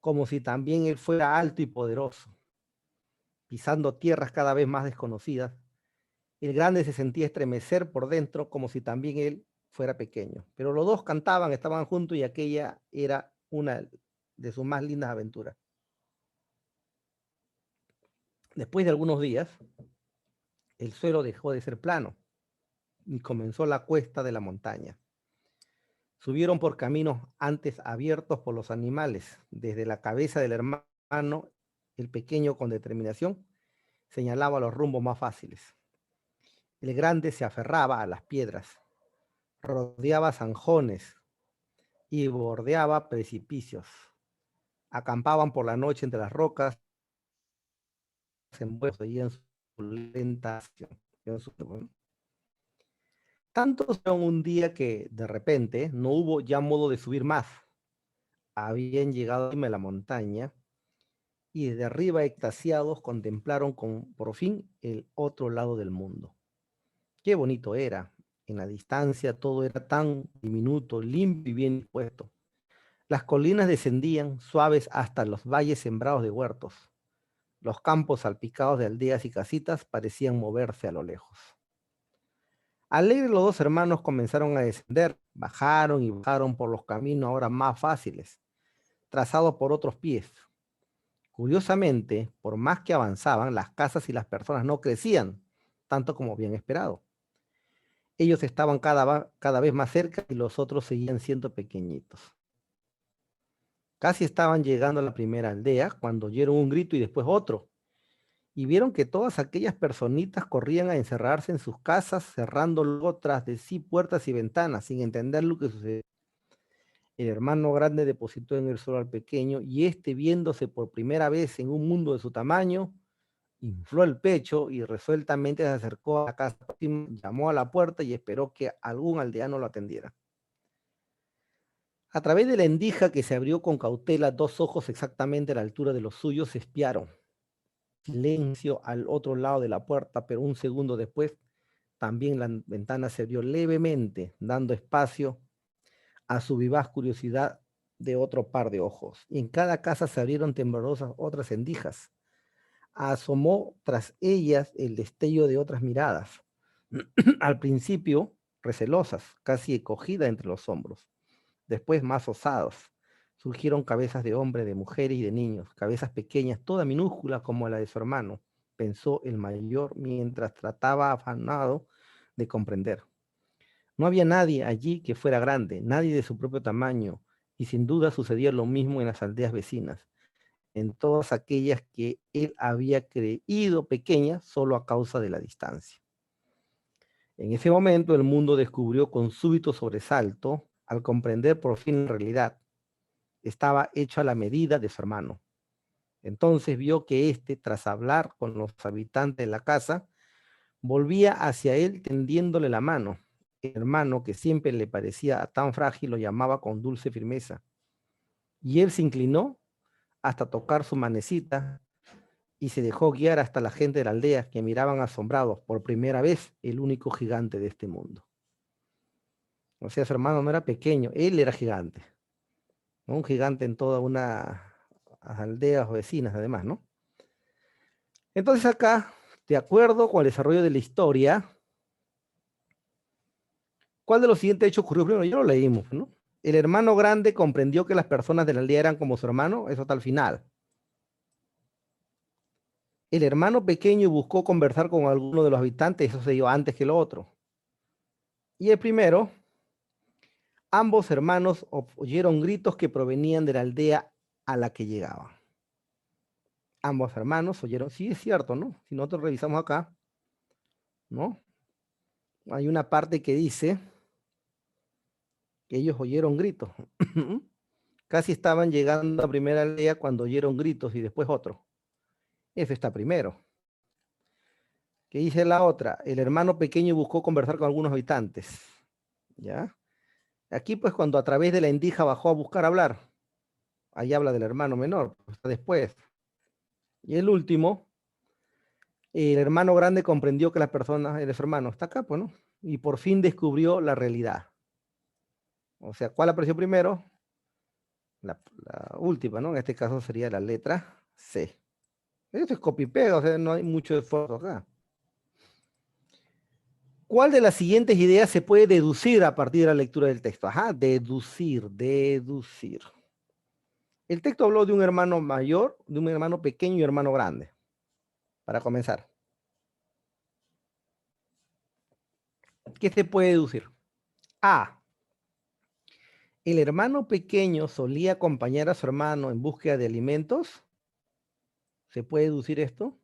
como si también él fuera alto y poderoso. Pisando tierras cada vez más desconocidas, el grande se sentía estremecer por dentro como si también él fuera pequeño. Pero los dos cantaban, estaban juntos y aquella era una de sus más lindas aventuras. Después de algunos días, el suelo dejó de ser plano y comenzó la cuesta de la montaña. Subieron por caminos antes abiertos por los animales. Desde la cabeza del hermano, el pequeño con determinación señalaba los rumbos más fáciles. El grande se aferraba a las piedras, rodeaba zanjones y bordeaba precipicios. Acampaban por la noche entre las rocas, envueltos en su lenta acción. Tanto fueron un día que de repente no hubo ya modo de subir más. Habían llegado a la montaña y desde arriba extasiados contemplaron por fin el otro lado del mundo. Qué bonito era. En la distancia todo era tan diminuto, limpio y bien dispuesto. Las colinas descendían suaves hasta los valles sembrados de huertos. Los campos salpicados de aldeas y casitas parecían moverse a lo lejos. Alegres los dos hermanos comenzaron a descender, bajaron y bajaron por los caminos ahora más fáciles, trazados por otros pies. Curiosamente, por más que avanzaban, las casas y las personas no crecían, tanto como habían esperado. Ellos estaban cada vez más cerca y los otros seguían siendo pequeñitos. Casi estaban llegando a la primera aldea cuando oyeron un grito y después otro. Y vieron que todas aquellas personitas corrían a encerrarse en sus casas, cerrando luego tras de sí puertas y ventanas, sin entender lo que sucedía. El hermano grande depositó en el suelo al pequeño y éste, viéndose por primera vez en un mundo de su tamaño, infló el pecho y resueltamente se acercó a la casa, llamó a la puerta y esperó que algún aldeano lo atendiera. A través de la endija que se abrió con cautela, dos ojos exactamente a la altura de los suyos se espiaron. Silencio al otro lado de la puerta, pero un segundo después también la ventana se abrió levemente, dando espacio a su vivaz curiosidad de otro par de ojos, y en cada casa se abrieron temblorosas otras endijas. Asomó tras ellas el destello de otras miradas, al principio recelosas, casi cogida entre los hombros, después más osadas. Surgieron cabezas de hombres, de mujeres y de niños, cabezas pequeñas, toda minúscula como la de su hermano, pensó el mayor mientras trataba afanado de comprender. No había nadie allí que fuera grande, nadie de su propio tamaño, y sin duda sucedía lo mismo en las aldeas vecinas, en todas aquellas que él había creído pequeñas solo a causa de la distancia. En ese momento el mundo descubrió con súbito sobresalto, al comprender por fin la realidad, estaba hecho a la medida de su hermano. Entonces vio que éste, tras hablar con los habitantes de la casa, volvía hacia él tendiéndole la mano. El hermano, que siempre le parecía tan frágil, lo llamaba con dulce firmeza. Y él se inclinó hasta tocar su manecita y se dejó guiar hasta la gente de la aldea, que miraban asombrados por primera vez el único gigante de este mundo. O sea, su hermano no era pequeño, él era gigante, ¿no? Un gigante en toda una aldeas vecinas además, ¿no? Entonces acá, de acuerdo con el desarrollo de la historia, ¿cuál de los siguientes hechos ocurrió primero? Ya lo leímos, ¿no? El hermano grande comprendió que las personas de la aldea eran como su hermano, eso está al final. El hermano pequeño buscó conversar con alguno de los habitantes, eso se dio antes que lo otro. Y el primero, ambos hermanos oyeron gritos que provenían de la aldea a la que llegaban. Ambos hermanos oyeron, sí es cierto, ¿no? Si nosotros revisamos acá, ¿no? Hay una parte que dice que ellos oyeron gritos. Casi estaban llegando a primera aldea cuando oyeron gritos y después otro. Ese está primero. ¿Qué dice la otra? El hermano pequeño buscó conversar con algunos habitantes. ¿Ya? Aquí pues cuando a través de la endija bajó a buscar hablar. Ahí habla del hermano menor, está después. Y el último, el hermano grande comprendió que la persona era su hermano. Está acá, pues, ¿no? Y por fin descubrió la realidad. O sea, ¿cuál apareció primero? La última, ¿no? En este caso sería la letra C. Esto es copy-pega, o sea, no hay mucho esfuerzo acá. ¿Cuál de las siguientes ideas se puede deducir a partir de la lectura del texto? Ajá, deducir. El texto habló de un hermano mayor, de un hermano pequeño y un hermano grande. Para comenzar. ¿Qué se puede deducir? A. El hermano pequeño solía acompañar a su hermano en búsqueda de alimentos. ¿Se puede deducir esto?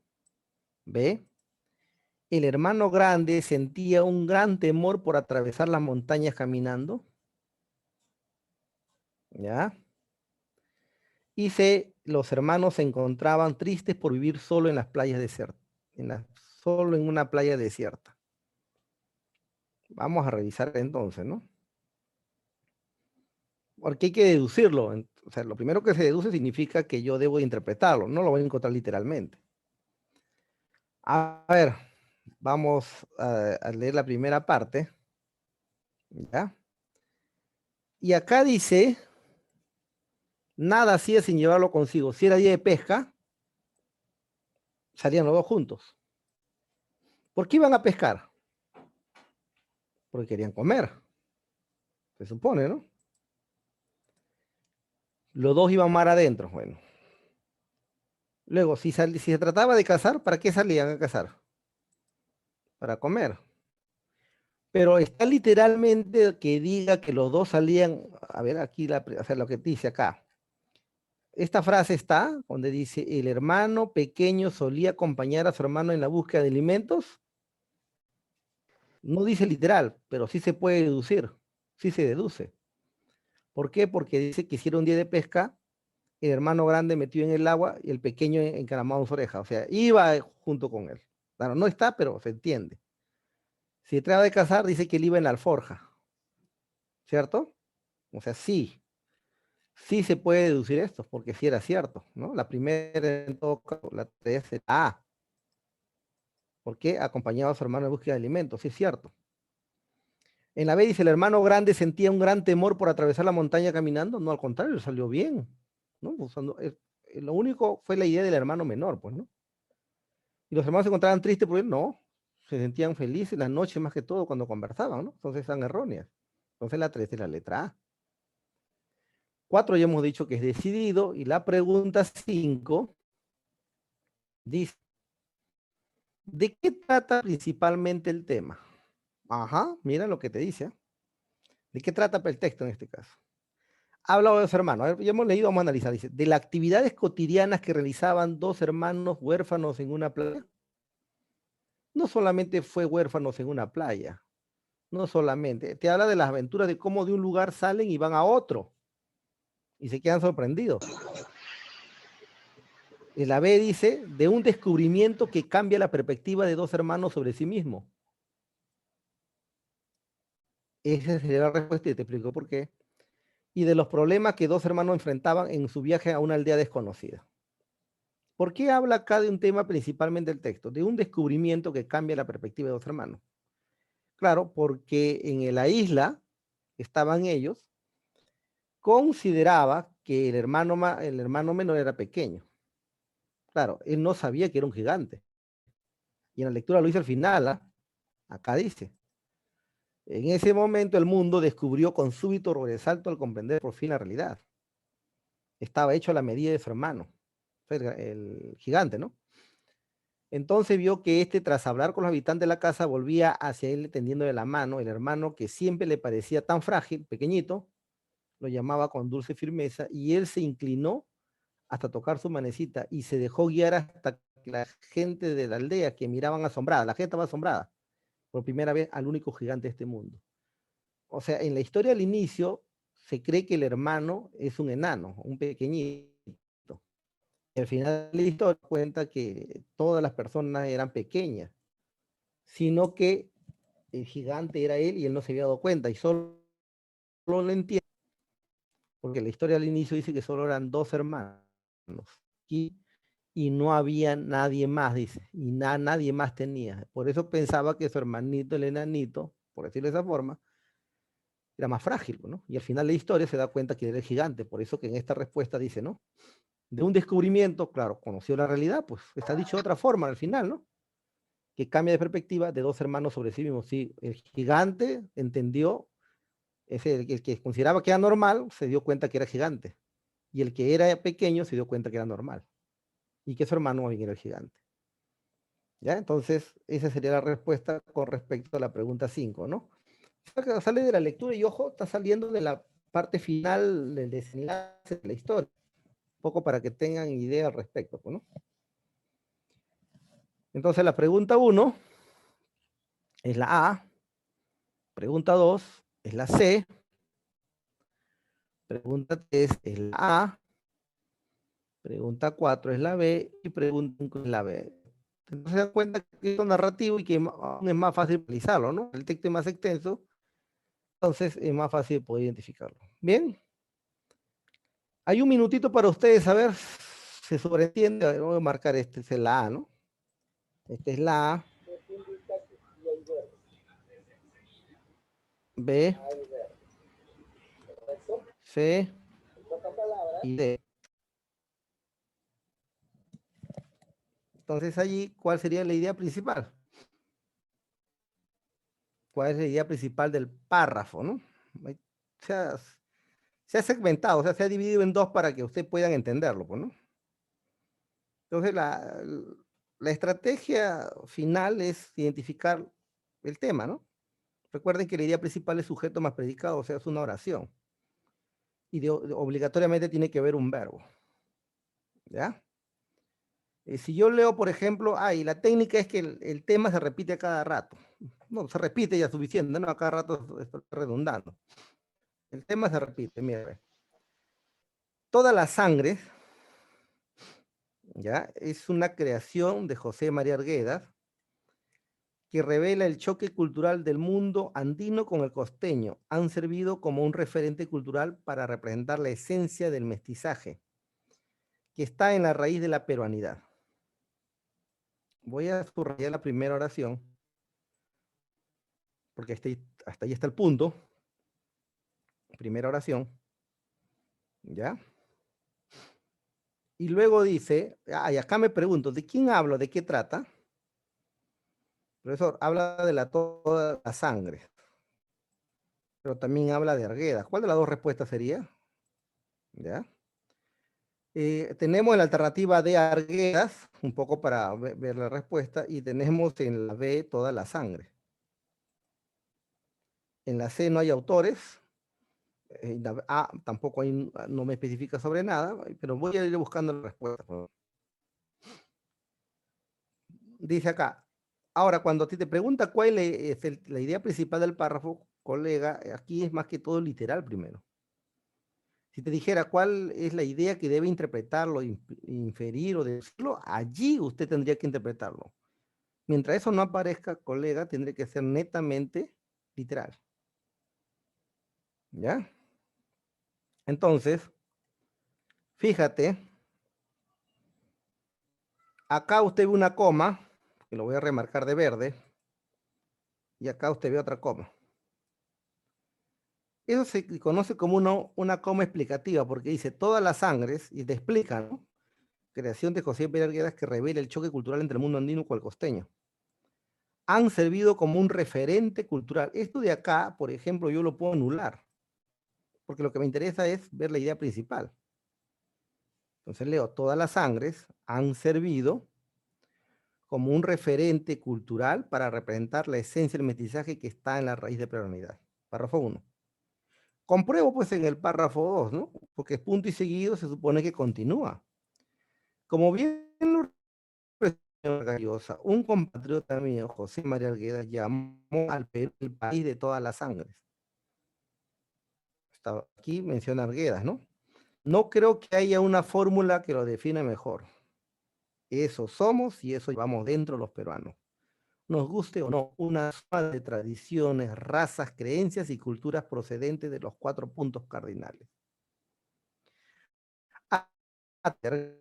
B. El hermano grande sentía un gran temor por atravesar las montañas caminando. ¿Ya? Y C. Los hermanos se encontraban tristes por vivir solo en las playas desiertas. Solo en una playa desierta. Vamos a revisar entonces, ¿no? Porque hay que deducirlo. O sea, lo primero que se deduce significa que yo debo interpretarlo. No lo voy a encontrar literalmente. A ver, vamos a leer la primera parte. ¿Ya? Y acá dice, nada hacía sin llevarlo consigo. Si era día de pesca, salían los dos juntos. ¿Por qué iban a pescar? Porque querían comer. Se supone, ¿no? Los dos iban mar adentro. Bueno. Luego, si se trataba de cazar, ¿para qué salían a cazar? Para comer. Pero está literalmente que diga que los dos salían, a ver aquí, lo que dice acá. Esta frase está donde dice, el hermano pequeño solía acompañar a su hermano en la búsqueda de alimentos. No dice literal, pero sí se puede deducir, sí se deduce. ¿Por qué? Porque dice que hicieron un día de pesca, el hermano grande metió en el agua y el pequeño encaramado en su oreja, o sea, iba junto con él. Claro, no está, pero se entiende. Si trata de cazar, dice que él iba en la alforja, ¿cierto? O sea, sí se puede deducir esto, porque sí era cierto, ¿no? La primera, en todo caso, la 3 era A. ¿Por qué? Acompañaba a su hermano en búsqueda de alimentos, sí es cierto. En la B dice, el hermano grande sentía un gran temor por atravesar la montaña caminando. No, al contrario, salió bien, ¿no? O sea, lo único fue la idea del hermano menor, pues, ¿no? Y los hermanos se encontraban tristes porque no, se sentían felices la noche más que todo cuando conversaban, ¿no? Entonces están erróneas. Entonces la 3 es la letra A. 4 ya hemos dicho que es decidido, y la pregunta 5 dice, ¿de qué trata principalmente el tema? Ajá, mira lo que te dice. ¿De qué trata el texto en este caso? Habla de dos hermanos. A ver, ya hemos leído, vamos a analizar. Dice, de las actividades cotidianas que realizaban dos hermanos huérfanos en una playa. No solamente fue huérfanos en una playa, no solamente. Te habla de las aventuras de cómo de un lugar salen y van a otro y se quedan sorprendidos. La B dice, de un descubrimiento que cambia la perspectiva de dos hermanos sobre sí mismos. Esa sería la respuesta y te explico por qué. Y de los problemas que dos hermanos enfrentaban en su viaje a una aldea desconocida. ¿Por qué habla acá de un tema principalmente del texto? De un descubrimiento que cambia la perspectiva de dos hermanos. Claro, porque en la isla estaban ellos, consideraba que el hermano menor era pequeño. Claro, él no sabía que era un gigante. Y en la lectura lo hice al final, ¿ah? Acá dice. En ese momento el mundo descubrió con súbito sobresalto al comprender por fin la realidad. Estaba hecho a la medida de su hermano, el gigante, ¿no? Entonces vio que tras hablar con los habitantes de la casa, volvía hacia él tendiéndole la mano. El hermano, que siempre le parecía tan frágil, pequeñito, lo llamaba con dulce firmeza, y él se inclinó hasta tocar su manecita y se dejó guiar hasta que la gente de la aldea, que miraban asombrada, la gente estaba asombrada, por primera vez al único gigante de este mundo. O sea, en la historia al inicio se cree que el hermano es un enano, un pequeñito. Y al final de la historia cuenta que todas las personas eran pequeñas, sino que el gigante era él y él no se había dado cuenta, y solo lo entiende porque la historia al inicio dice que solo eran dos hermanos y no había nadie más, dice, y nadie más tenía. Por eso pensaba que su hermanito, el enanito, por decirlo de esa forma, era más frágil, ¿no? Y al final de la historia se da cuenta que era el gigante, por eso que en esta respuesta dice, ¿no? De un descubrimiento, claro, conoció la realidad, pues está dicho de otra forma al final, ¿no? Que cambia de perspectiva de dos hermanos sobre sí mismos. Sí, el gigante entendió, el que consideraba que era normal, se dio cuenta que era gigante. Y el que era pequeño se dio cuenta que era normal. Y que su hermano era el gigante. ¿Ya? Entonces, esa sería la respuesta con respecto a la pregunta 5, ¿no? Sale de la lectura y, ojo, está saliendo de la parte final del desenlace de la historia. Un poco para que tengan idea al respecto, ¿no? Entonces, la pregunta 1 es la A. Pregunta 2 es la C. Pregunta 3 es la A. Pregunta 4 es la B. Y pregunta 5 es la B. Entonces se dan cuenta que es narrativo y que aún es más fácil realizarlo, ¿no? El texto es más extenso, entonces es más fácil poder identificarlo. Bien. Hay un minutito para ustedes, a ver, se sobreentiende. A ver, voy a marcar este es la A, ¿no? Esta es la A. B. C. Y D. Entonces allí, ¿cuál sería la idea principal? ¿Cuál es la idea principal del párrafo, no? Se ha segmentado, o sea, se ha dividido en dos para que ustedes puedan entenderlo, pues, ¿no? Entonces, la estrategia final es identificar el tema, ¿no? Recuerden que la idea principal es sujeto más predicado, o sea, es una oración. Y obligatoriamente tiene que haber un verbo. ¿Ya? Si yo leo, por ejemplo, y la técnica es que el tema se repite a cada rato. No, se repite ya suficiente, ¿no? A cada rato estoy redundando. El tema se repite, mire. Toda la sangre, ¿ya? Es una creación de José María Arguedas que revela el choque cultural del mundo andino con el costeño. Han servido como un referente cultural para representar la esencia del mestizaje que está en la raíz de la peruanidad. Voy a subrayar la primera oración porque hasta ahí está el punto. Primera oración. ¿Ya? Y luego dice, y acá me pregunto, ¿de quién hablo? ¿De qué trata? Profesor, habla de toda la sangre. Pero también habla de Arguedas. ¿Cuál de las dos respuestas sería? ¿Ya? Tenemos en la alternativa de Arguedas, un poco para ver la respuesta, y tenemos en la B toda la sangre. En la C no hay autores, en la A tampoco hay, no me especifica sobre nada, pero voy a ir buscando la respuesta. Dice acá, ahora cuando a ti te pregunta cuál es la idea principal del párrafo, colega, aquí es más que todo literal primero. Si te dijera cuál es la idea que debe interpretarlo, inferir o decirlo, allí usted tendría que interpretarlo. Mientras eso no aparezca, colega, tendría que ser netamente literal. ¿Ya? Entonces, fíjate, acá usted ve una coma, que lo voy a remarcar de verde, y acá usted ve otra coma. Eso se conoce como una coma explicativa, porque dice todas las sangres, y te explica, ¿no? Creación de José Pérez Arguedas que revela el choque cultural entre el mundo andino y el costeño. Han servido como un referente cultural. Esto de acá, por ejemplo, yo lo puedo anular, porque lo que me interesa es ver la idea principal. Entonces leo, todas las sangres han servido como un referente cultural para representar la esencia del mestizaje que está en la raíz de peruanidad. Párrafo 1. Compruebo pues en el párrafo 2, ¿no? Porque es punto y seguido se supone que continúa. Como bien lo señor Gallosa, un compatriota mío, José María Arguedas, llamó al Perú el país de todas las sangres. Aquí menciona Arguedas, ¿no? No creo que haya una fórmula que lo defina mejor. Eso somos y eso llevamos dentro los peruanos. Nos guste o no, una suma de tradiciones, razas, creencias y culturas procedentes de los 4 puntos cardinales.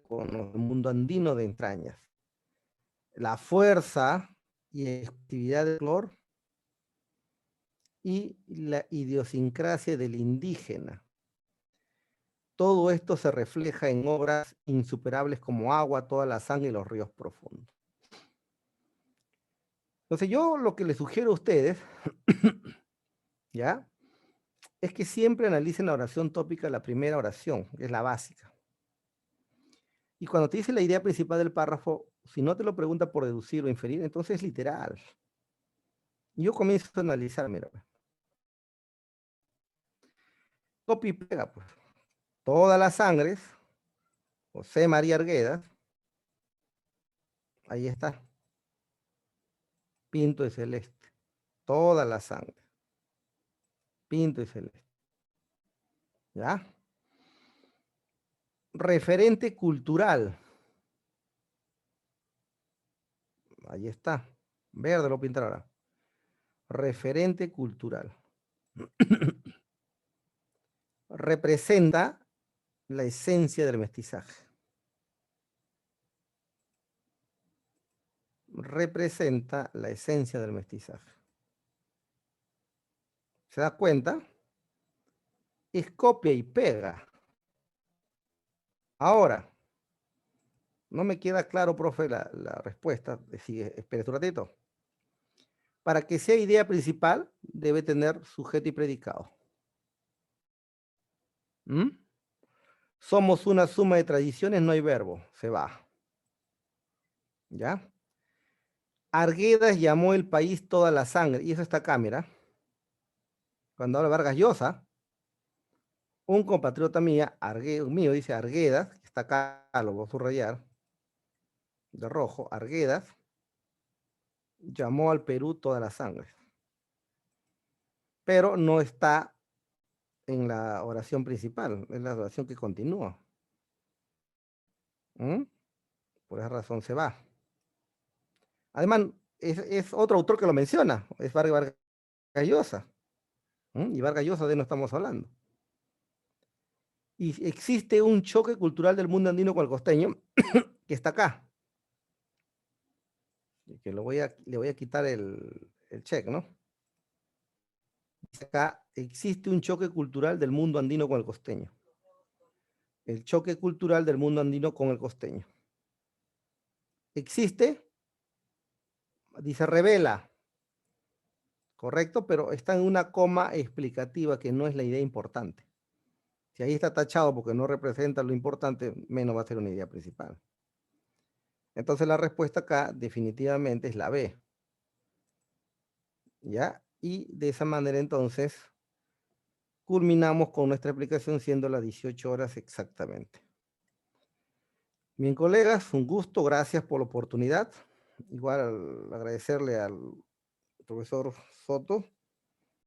Con el mundo andino de entrañas. La fuerza y actividad del color y la idiosincrasia del indígena. Todo esto se refleja en obras insuperables como Agua, Toda la Sangre y Los Ríos Profundos. Entonces yo lo que les sugiero a ustedes, ¿ya? Es que siempre analicen la oración tópica, la primera oración, que es la básica. Y cuando te dice la idea principal del párrafo, si no te lo pregunta por deducir o inferir, entonces es literal. Yo comienzo a analizar, mira. Copia y pega, pues. Todas las sangres, José María Arguedas, ahí está. Pinto de celeste. Toda la sangre. Pinto y celeste. ¿Ya? Referente cultural. Ahí está. Verde lo pintaré ahora. Referente cultural. Representa la esencia del mestizaje. Representa la esencia del mestizaje. ¿Se da cuenta? Es copia y pega. Ahora, no me queda claro, profe, la respuesta. Espera un ratito. Para que sea idea principal, debe tener sujeto y predicado. ¿Mm? Somos una suma de tradiciones, no hay verbo, se va. ¿Ya? Arguedas llamó el país toda la sangre, y eso está acá, mira. Cuando habla Vargas Llosa, un compatriota mío dice Arguedas, que está acá, lo voy a subrayar, de rojo, Arguedas, llamó al Perú toda la sangre. Pero no está en la oración principal, es la oración que continúa. ¿Mm? Por esa razón se va. Además, es otro autor que lo menciona, es Vargas Llosa. Y Vargas Llosa de no estamos hablando. Y existe un choque cultural del mundo andino con el costeño que está acá. Que le voy a quitar el check, ¿no? acá, existe un choque cultural del mundo andino con el costeño. El choque cultural del mundo andino con el costeño. Existe, dice revela, correcto, pero está en una coma explicativa que no es la idea importante. Si ahí está tachado porque no representa lo importante, menos va a ser una idea principal. Entonces la respuesta acá definitivamente es la B. ¿Ya? Y de esa manera entonces culminamos con nuestra explicación siendo las 18 horas exactamente. Bien, colegas, un gusto, gracias por la oportunidad. Igual agradecerle al profesor Soto